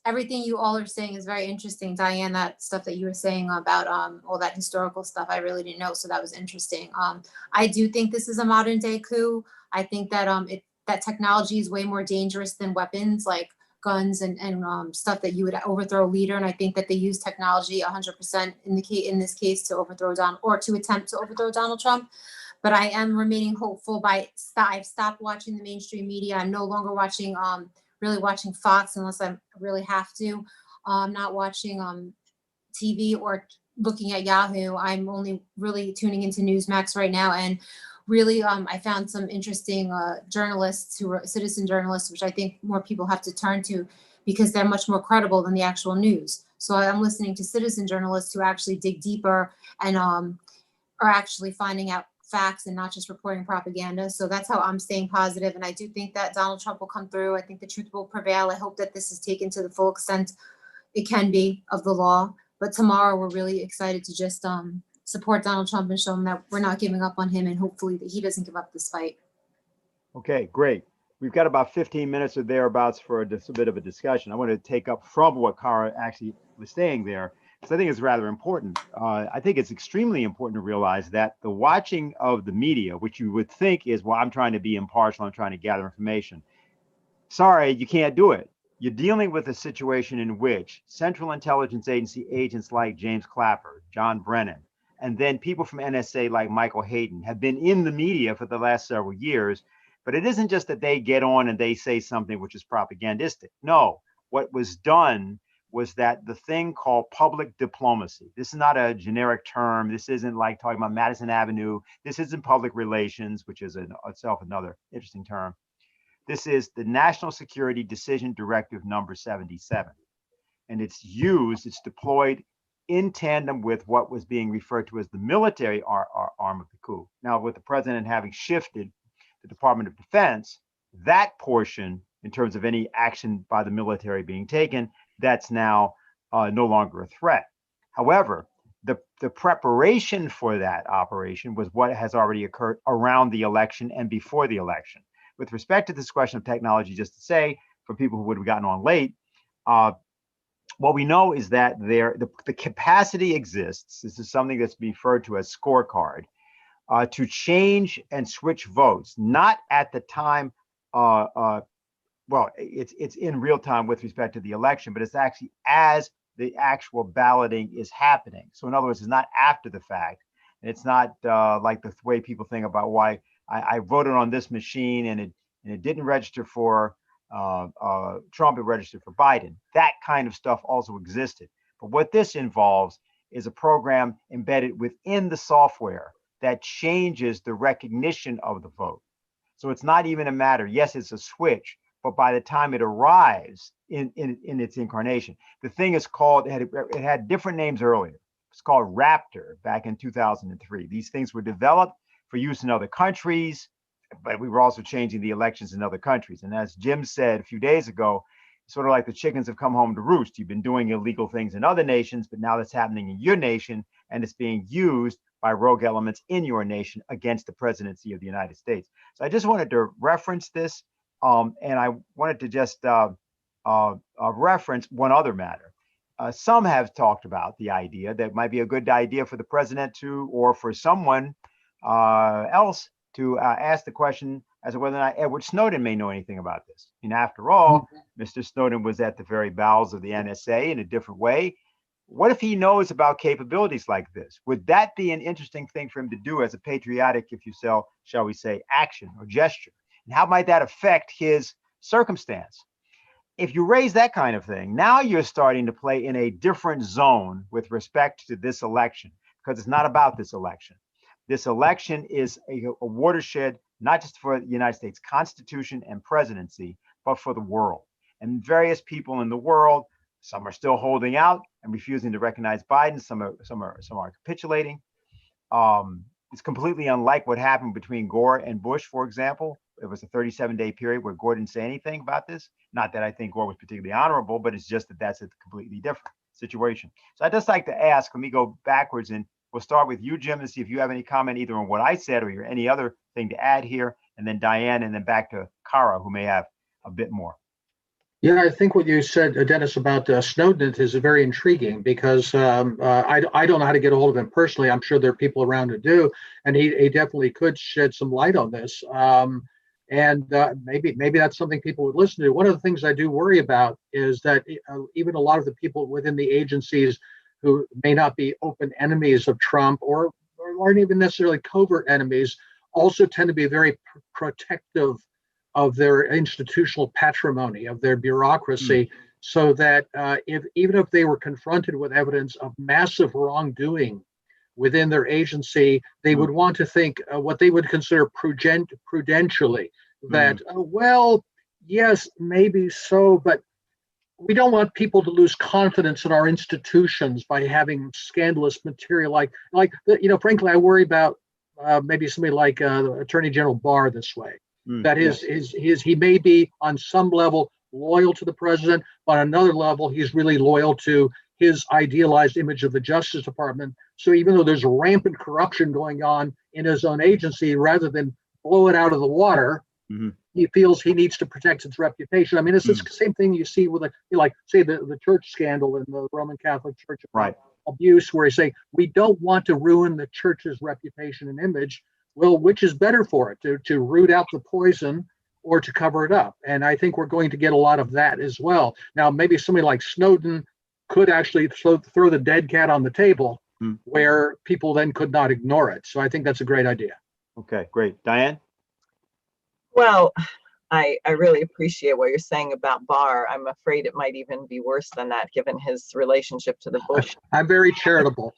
Everything you all are saying is very interesting. Diane, that stuff that you were saying about all that historical stuff, I really didn't know, so that was interesting. I do think this is a modern day coup. I think that that technology is way more dangerous than weapons like guns and stuff that you would overthrow a leader. And I think that they use technology 100% in this case to overthrow to attempt to overthrow Donald Trump. But I am remaining hopeful. I've stopped watching the mainstream media. I'm no longer really watching Fox unless I really have to. I'm not watching TV or looking at Yahoo. I'm only really tuning into Newsmax right now. And really, I found some interesting journalists who are citizen journalists, which I think more people have to turn to because they're much more credible than the actual news. So I'm listening to citizen journalists who actually dig deeper and are actually finding out facts and not just reporting propaganda. So that's how I'm staying positive. And I do think that Donald Trump will come through. I think the truth will prevail. I hope that this is taken to the full extent it can be of the law. But tomorrow we're really excited to just support Donald Trump and show him that we're not giving up on him, and hopefully that he doesn't give up this fight. Okay, great. We've got about 15 minutes or thereabouts for just a bit of a discussion. I want to take up from what Cara actually was saying there, because I think it's rather important. I think it's extremely important to realize that the watching of the media, which you would think is, well, I'm trying to be impartial, I'm trying to gather information. Sorry, you can't do it. You're dealing with a situation in which Central Intelligence Agency agents like James Clapper, John Brennan, and then people from NSA like Michael Hayden have been in the media for the last several years. But it isn't just that they get on and they say something which is propagandistic. No, what was done was that the thing called public diplomacy, this is not a generic term. This isn't like talking about Madison Avenue. This isn't public relations, which is itself another interesting term. This is the National Security Decision Directive number 77. And it's deployed in tandem with what was being referred to as the military arm of the coup. Now, with the president having shifted the Department of Defense, that portion, in terms of any action by the military being taken, that's now no longer a threat. However, the preparation for that operation was what has already occurred around the election and before the election. With respect to this question of technology, just to say, for people who would have gotten on late, what we know is that the capacity exists. This is something that's referred to as scorecard, to change and switch votes, not at the time. Well, it's in real time with respect to the election, but it's actually as the actual balloting is happening. So in other words, it's not after the fact. And it's not like the way people think about why I voted on this machine and it didn't register for Trump, it registered for Biden. That kind of stuff also existed. But what this involves is a program embedded within the software that changes the recognition of the vote. So it's not even a matter, yes, it's a switch, but by the time it arrives in its incarnation, the thing is called, it had different names earlier. It's called Raptor back in 2003. These things were developed for use in other countries, but we were also changing the elections in other countries. And as Jim said a few days ago, sort of like the chickens have come home to roost. You've been doing illegal things in other nations, but now that's happening in your nation, and it's being used by rogue elements in your nation against the presidency of the United States. So I just wanted to reference this, and I wanted to just reference one other matter. Some have talked about the idea that it might be a good idea for the president to, or for someone else to ask the question as to whether or not Edward Snowden may know anything about this. And after all, Mr. Snowden was at the very bowels of the NSA in a different way. What if he knows about capabilities like this? Would that be an interesting thing for him to do as a patriotic, if you shall we say, action or gesture? And how might that affect his circumstance? If you raise that kind of thing, now you're starting to play in a different zone with respect to this election, because it's not about this election. This election is a watershed, not just for the United States Constitution and presidency, but for the world. And various people in the world, some are still holding out and refusing to recognize Biden. Some are capitulating. It's completely unlike what happened between Gore and Bush, for example. It was a 37-day period where Gore didn't say anything about this. Not that I think Gore was particularly honorable, but it's just that that's a completely different situation. So I'd just like to ask, let me go backwards, and we'll start with you, Jim, and see if you have any comment either on what I said or any other thing to add here, and then Diane, and then back to Kara, who may have a bit more. Yeah, I think what you said, Dennis, about Snowden is very intriguing, because I don't know how to get a hold of him personally. I'm sure there are people around who do, and he definitely could shed some light on this. Maybe that's something people would listen to. One of the things I do worry about is that even a lot of the people within the agencies who may not be open enemies of Trump or aren't even necessarily covert enemies also tend to be very protective of their institutional patrimony, of their bureaucracy, so that even if they were confronted with evidence of massive wrongdoing within their agency, they would want to think what they would consider prudentially, that, well, yes, maybe so, but we don't want people to lose confidence in our institutions by having scandalous material frankly, I worry about maybe somebody like Attorney General Barr this way. That he may be on some level loyal to the president, but on another level, he's really loyal to his idealized image of the Justice Department. So even though there's rampant corruption going on in his own agency, rather than blow it out of the water, he feels he needs to protect its reputation. I mean, it's the same thing you see with, say, the church scandal in the Roman Catholic Church, abuse, where you say, we don't want to ruin the church's reputation and image. Well, which is better for it, to root out the poison or to cover it up? And I think we're going to get a lot of that as well. Now, maybe somebody like Snowden could actually throw the dead cat on the table, where people then could not ignore it. So I think that's a great idea. Okay, great. Diane? Well, I really appreciate what you're saying about Barr. I'm afraid it might even be worse than that, given his relationship to the Bush. I'm very charitable.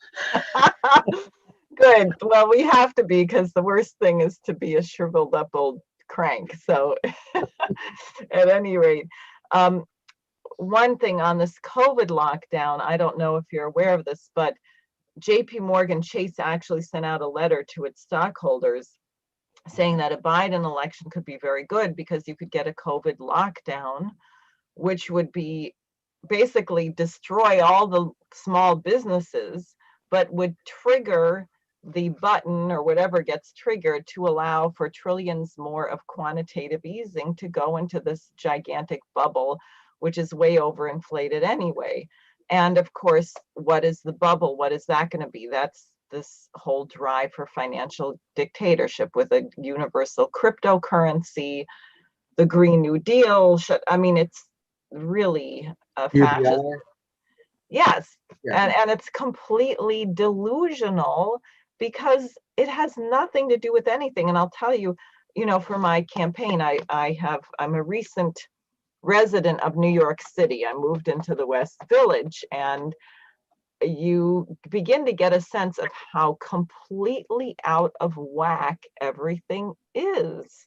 Good. Well, we have to be, because the worst thing is to be a shriveled up old crank. So at any rate, one thing on this COVID lockdown, I don't know if you're aware of this, but JP Morgan Chase actually sent out a letter to its stockholders saying that a Biden election could be very good because you could get a COVID lockdown, which would be basically destroy all the small businesses, but would trigger the button or whatever gets triggered to allow for trillions more of quantitative easing to go into this gigantic bubble, which is way overinflated anyway. And of course, what is the bubble? What is that going to be? That's this whole drive for financial dictatorship with a universal cryptocurrency, the Green New Deal. I mean, it's really a fascist. UBI. Yes, Yeah. and it's completely delusional because it has nothing to do with anything. And I'll tell you, for my campaign, I'm a recent resident of New York City. I moved into the West Village, and you begin to get a sense of how completely out of whack everything is.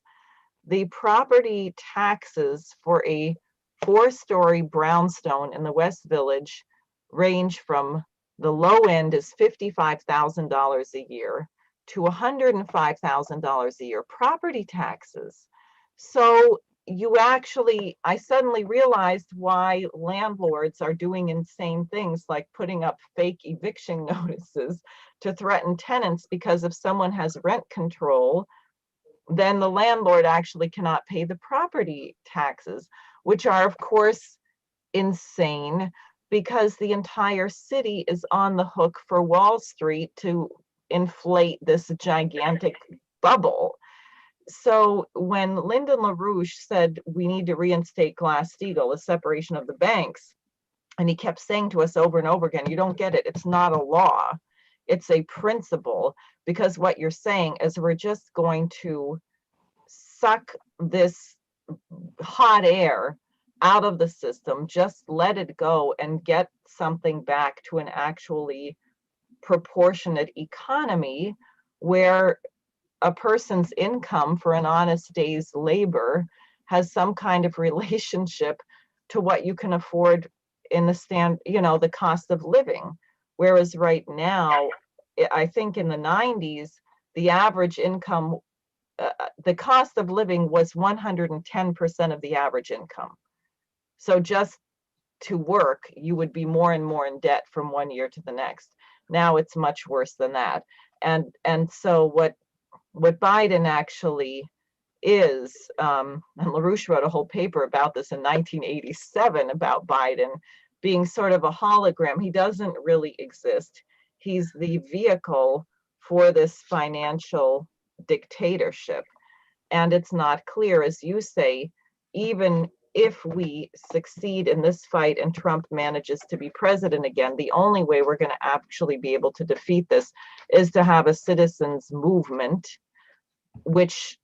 The property taxes for a 4-story brownstone in the West Village range from the low end is $55,000 a year to $105,000 a year, property taxes. So I suddenly realized why landlords are doing insane things like putting up fake eviction notices to threaten tenants, because if someone has rent control, then the landlord actually cannot pay the property taxes, which are, of course, insane because the entire city is on the hook for Wall Street to inflate this gigantic bubble. So when Lyndon LaRouche said we need to reinstate Glass-Steagall, a separation of the banks, and he kept saying to us over and over again, you don't get it, it's not a law, it's a principle, because what you're saying is we're just going to suck this hot air out of the system, just let it go and get something back to an actually proportionate economy where a person's income for an honest day's labor has some kind of relationship to what you can afford in the cost of living. Whereas right now, I think in the 90s, the average income, the cost of living was 110% of the average income. So just to work, you would be more and more in debt from one year to the next. Now it's much worse than that. And so what Biden actually is, and LaRouche wrote a whole paper about this in 1987 about Biden being sort of a hologram. He doesn't really exist. He's the vehicle for this financial dictatorship. And it's not clear, as you say, even if we succeed in this fight and Trump manages to be president again, the only way we're going to actually be able to defeat this is to have a citizens movement which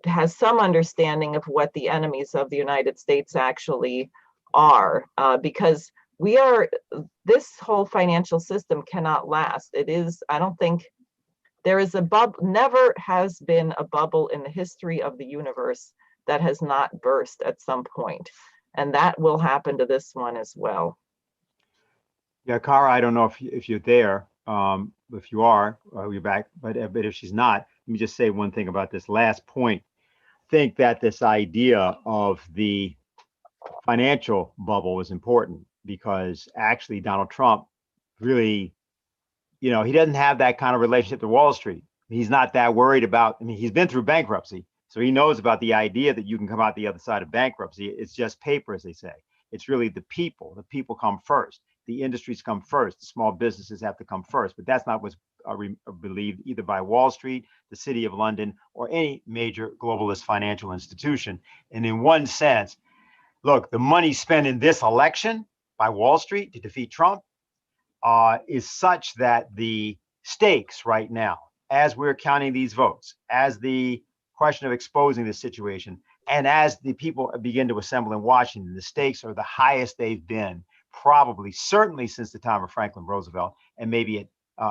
has some understanding of what the enemies of the United States actually are, because this whole financial system cannot last. I don't think there is a bubble, never has been a bubble in the history of the universe that has not burst at some point. And that will happen to this one as well. Yeah, Cara, I don't know if you're there. If you are, you're back. But if she's not, let me just say one thing about this last point. I think that this idea of the financial bubble is important because actually Donald Trump really, he doesn't have that kind of relationship to Wall Street. He's not that worried about, he's been through bankruptcy. So he knows about the idea that you can come out the other side of bankruptcy. It's just paper, as they say. It's really the people. The people come first. The industries come first. The small businesses have to come first. But that's not what's believed either by Wall Street, the City of London, or any major globalist financial institution. And in one sense, look, the money spent in this election by Wall Street to defeat Trump is such that the stakes right now, as we're counting these votes, as the question of exposing this situation, And as the people begin to assemble in Washington, the stakes are the highest they've been, probably, certainly since the time of Franklin Roosevelt, and maybe at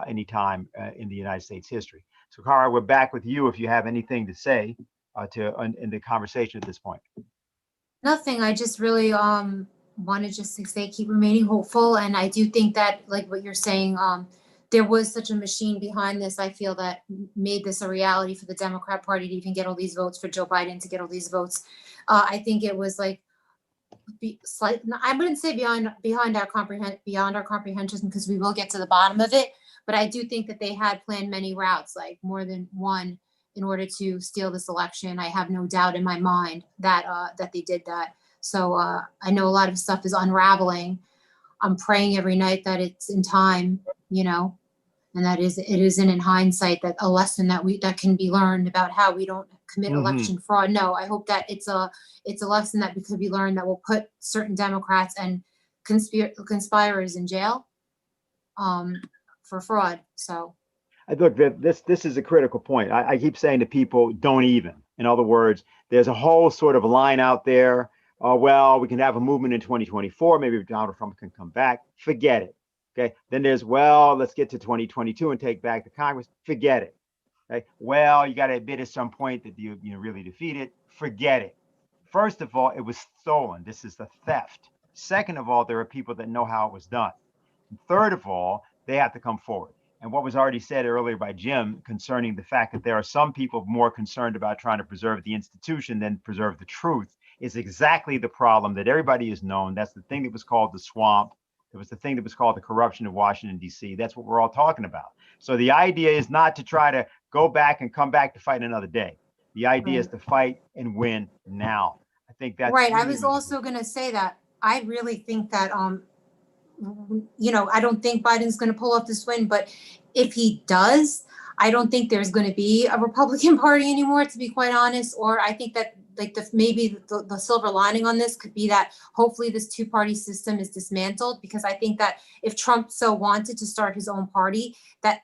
any time in the United States history. So, Cara, we're back with you if you have anything to say in the conversation at this point. Nothing. I just really want to just say keep remaining hopeful, and I do think that, like what you're saying, there was such a machine behind this. I feel that made this a reality for the Democrat Party to even get all these votes, for Joe Biden to get all these votes. I think it was like I wouldn't say beyond our comprehension, because we will get to the bottom of it. But I do think that they had planned many routes, like more than one, in order to steal this election. I have no doubt in my mind that that they did that. So I know a lot of stuff is unraveling. I'm praying every night that it's in time, you know, and that it isn't in hindsight, that a lesson that can be learned about how we don't commit election fraud. No, I hope that it's a lesson that could be learned that will put certain Democrats and conspirators in jail for fraud. So Look, this is a critical point. I keep saying to people, don't even. In other words, there's a whole sort of line out there. Well, we can have a movement in 2024. Maybe Donald Trump can come back. Forget it. Okay. Then there's, well, let's get to 2022 and take back the Congress. Forget it. Okay. Well, you got to admit at some point that you really defeated. Forget it. First of all, it was stolen. This is the theft. Second of all, there are people that know how it was done. And third of all, they have to come forward. And what was already said earlier by Jim concerning the fact that there are some people more concerned about trying to preserve the institution than preserve the truth is exactly the problem that everybody has known. That's the thing that was called the swamp. It was the thing that was called the corruption of Washington, D.C. That's what we're all talking about. So the idea is not to try to go back and come back to fight another day. The idea is to fight and win now. I think that's right. Really, I was also going to say that I really think that you know, I don't think Biden's going to pull off this win, but if he does, I don't think there's going to be a Republican Party anymore, to be quite honest. Or I think that like maybe the silver lining on this could be that hopefully this two-party system is dismantled, because I think that if Trump so wanted to start his own party, that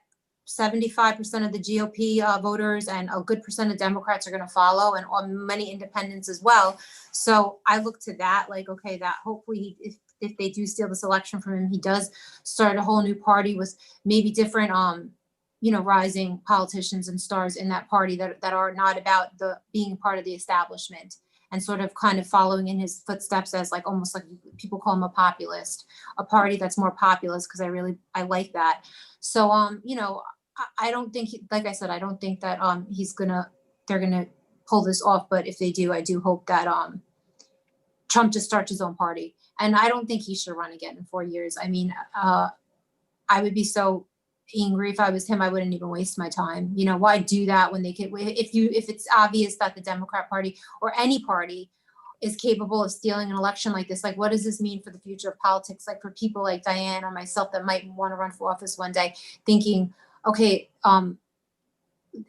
75% of the GOP voters and a good percent of Democrats are going to follow, and many independents as well. So I look to that, like, okay, that hopefully if they do steal this election from him, he does start a whole new party with maybe different, you know, rising politicians and stars in that party that are not about the being part of the establishment, and sort of kind of following in his footsteps as like almost like people call him a populist, a party that's more populist, because I like that. So you know, I don't think like I said, I don't think that they're gonna pull this off. But if they do, I do hope that Trump just starts his own party. And I don't think he should run again in 4 years. I mean, I would be so angry if I was him. I wouldn't even waste my time. You know, why do that when they could? If it's obvious that the Democrat Party or any party is capable of stealing an election like this, like what does this mean for the future of politics? Like for people like Diane or myself that might want to run for office one day, thinking, okay,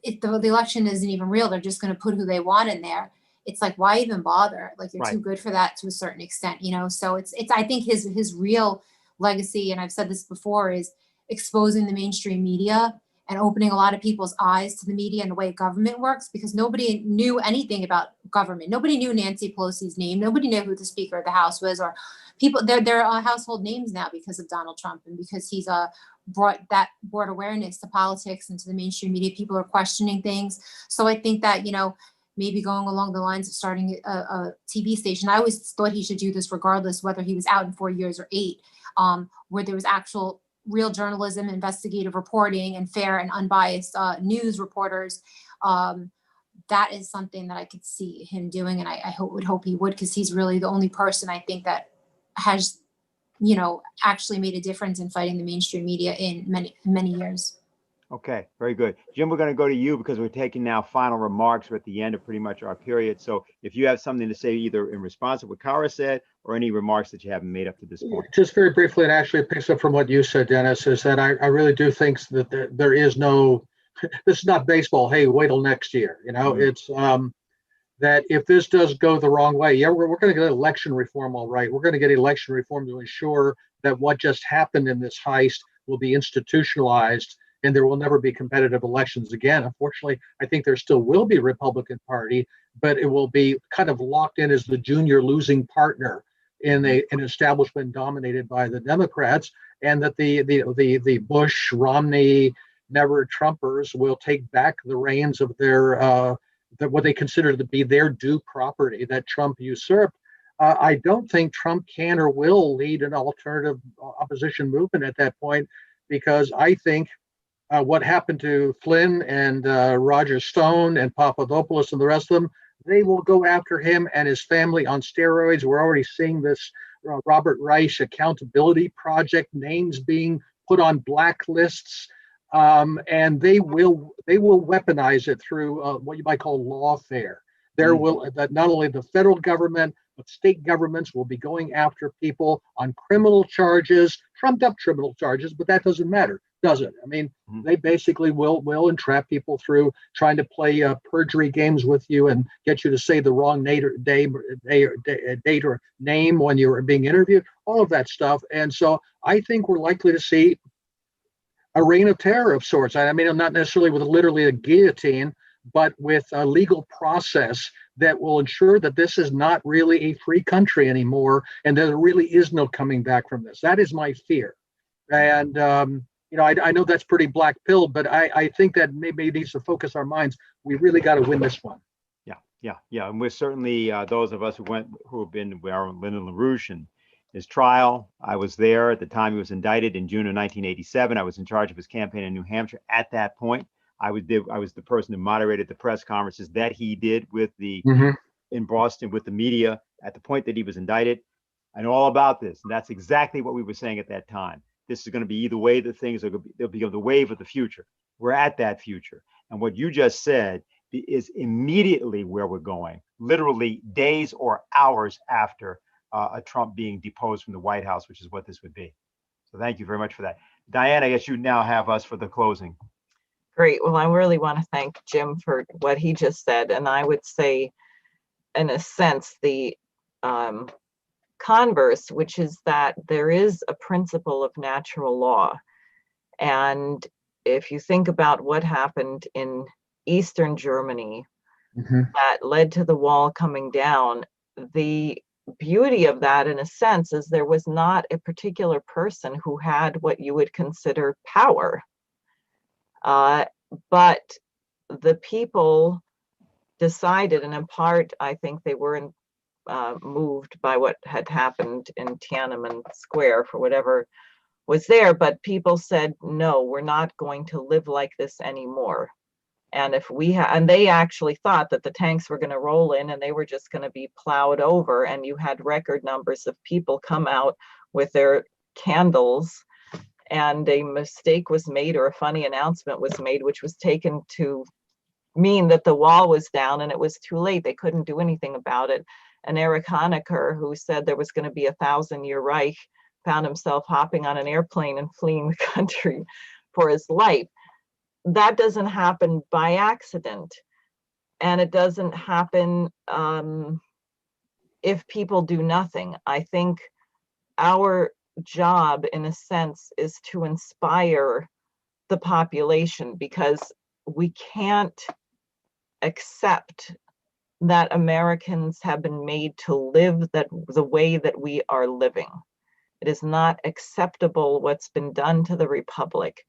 if the election isn't even real, they're just going to put who they want in there. It's like, why even bother? Like you're too good for that to a certain extent, you know? So it's, I think his real legacy, and I've said this before, is exposing the mainstream media and opening a lot of people's eyes to the media and the way government works, because nobody knew anything about government. Nobody knew Nancy Pelosi's name. Nobody knew who the Speaker of the House was, or people, they're household names now because of Donald Trump and because he's brought awareness to politics and to the mainstream media. People are questioning things. So I think that, you know, maybe going along the lines of starting a TV station. I always thought he should do this regardless whether he was out in 4 years or 8, where there was actual real journalism, investigative reporting, and fair and unbiased news reporters. That is something that I could see him doing, and I would hope he would, because he's really the only person I think that has, you know, actually made a difference in fighting the mainstream media in many years. Okay, very good. Jim, we're going to go to you because we're taking now final remarks. We're at the end of pretty much our period. So if you have something to say either in response to what Cara said or any remarks that you haven't made up to this point. Just very briefly, and actually it picks up from what you said, Dennis, is that I really do think that there is no, this is not baseball. Hey, wait till next year. You know, it's that if this does go the wrong way, yeah, we're going to get election reform. All right. We're going to get election reform to ensure that what just happened in this heist will be institutionalized and there will never be competitive elections again. Unfortunately, I think there still will be a Republican Party, but it will be kind of locked in as the junior losing partner in an establishment dominated by the Democrats, and that the Bush, Romney, never Trumpers will take back the reins of their what they consider to be their due property that Trump usurped. I don't think Trump can or will lead an alternative opposition movement at that point, because I think what happened to Flynn and Roger Stone and Papadopoulos and the rest of them, they will go after him and his family on steroids. We're already seeing this Robert Reich Accountability Project names being put on blacklists, and they will weaponize it through what you might call lawfare. There will that not only the federal government but state governments will be going after people on criminal charges, trumped up criminal charges, but that doesn't matter, does it? I mean, they basically will entrap people through trying to play perjury games with you and get you to say the wrong date or name when you were being interviewed, all of that stuff. And so I think we're likely to see a reign of terror of sorts. I mean, not necessarily with literally a guillotine, but with a legal process that will ensure that this is not really a free country anymore, and there really is no coming back from this. That is my fear. And, I know that's pretty black pill, but I think that maybe it needs to focus our minds. We really got to win this one. Yeah. And we're certainly, those of us who have been around Lyndon LaRouche and his trial. I was there at the time he was indicted in June of 1987. I was in charge of his campaign in New Hampshire at that point. I was the person who moderated the press conferences that he did with in Boston with the media at the point that he was indicted. I know all about this, and that's exactly what we were saying at that time. This is going to be either way that things are going to be. They'll be the wave of the future. We're at that future, and what you just said is immediately where we're going. Literally days or hours after a Trump being deposed from the White House, which is what this would be. So thank you very much for that, Diane. I guess you now have us for the closing. Great. Well, I really want to thank Jim for what he just said. And I would say, in a sense, the converse, which is that there is a principle of natural law. And if you think about what happened in Eastern Germany that led to the wall coming down, the beauty of that, in a sense, is there was not a particular person who had what you would consider power. But the people decided, and in part, I think they were moved by what had happened in Tiananmen Square for whatever was there, but people said, no, we're not going to live like this anymore. And if and they actually thought that the tanks were going to roll in and they were just going to be plowed over, and you had record numbers of people come out with their candles, and a mistake was made or a funny announcement was made, which was taken to mean that the wall was down, and it was too late. They couldn't do anything about it. And Erich Honecker, who said there was going to be 1,000-year Reich, found himself hopping on an airplane and fleeing the country for his life. That doesn't happen by accident. And it doesn't happen if people do nothing. I think our job, in a sense, is to inspire the population, because we can't accept that Americans have been made to live the way that we are living. It is not acceptable what's been done to the Republic.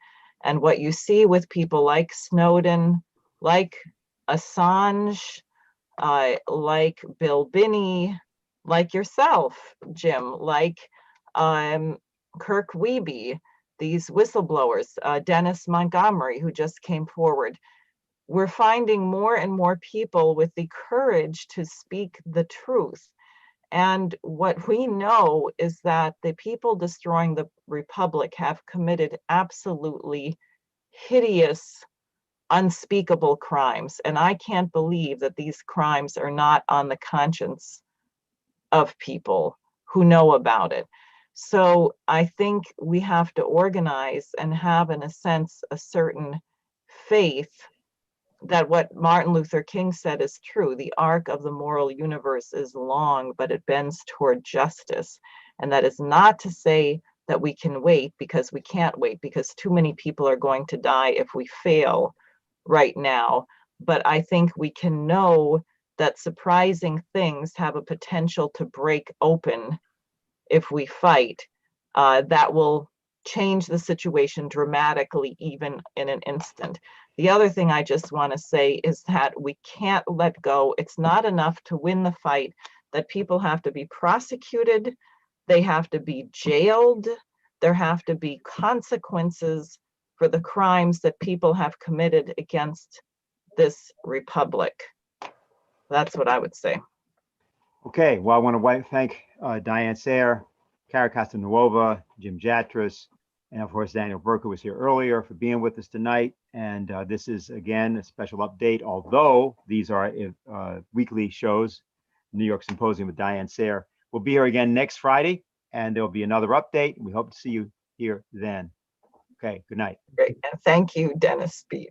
And what you see with people like Snowden, like Assange, like Bill Binney, like yourself, Jim, like Kirk Wiebe, these whistleblowers, Dennis Montgomery, who just came forward. We're finding more and more people with the courage to speak the truth. And what we know is that the people destroying the Republic have committed absolutely hideous, unspeakable crimes. And I can't believe that these crimes are not on the conscience of people who know about it. So I think we have to organize and have, in a sense, a certain faith that what Martin Luther King said is true. The arc of the moral universe is long, but it bends toward justice. And that is not to say that we can wait, because we can't wait, because too many people are going to die if we fail right now. But I think we can know that surprising things have a potential to break open if we fight. That will change the situation dramatically, even in an instant. The other thing I just want to say is that we can't let go. It's not enough to win the fight, that people have to be prosecuted, they have to be jailed, there have to be consequences for the crimes that people have committed against this republic. That's what I would say. Okay, well, I want to thank Diane Sare, Cara Castanuova, Jim Jatras, and of course, Daniel Burke was here earlier, for being with us tonight. And this is, again, a special update, although these are weekly shows, New York Symposium with Diane Sare. We'll be here again next Friday, and there'll be another update. We hope to see you here then. Okay, good night. Great. And thank you, Dennis Speed.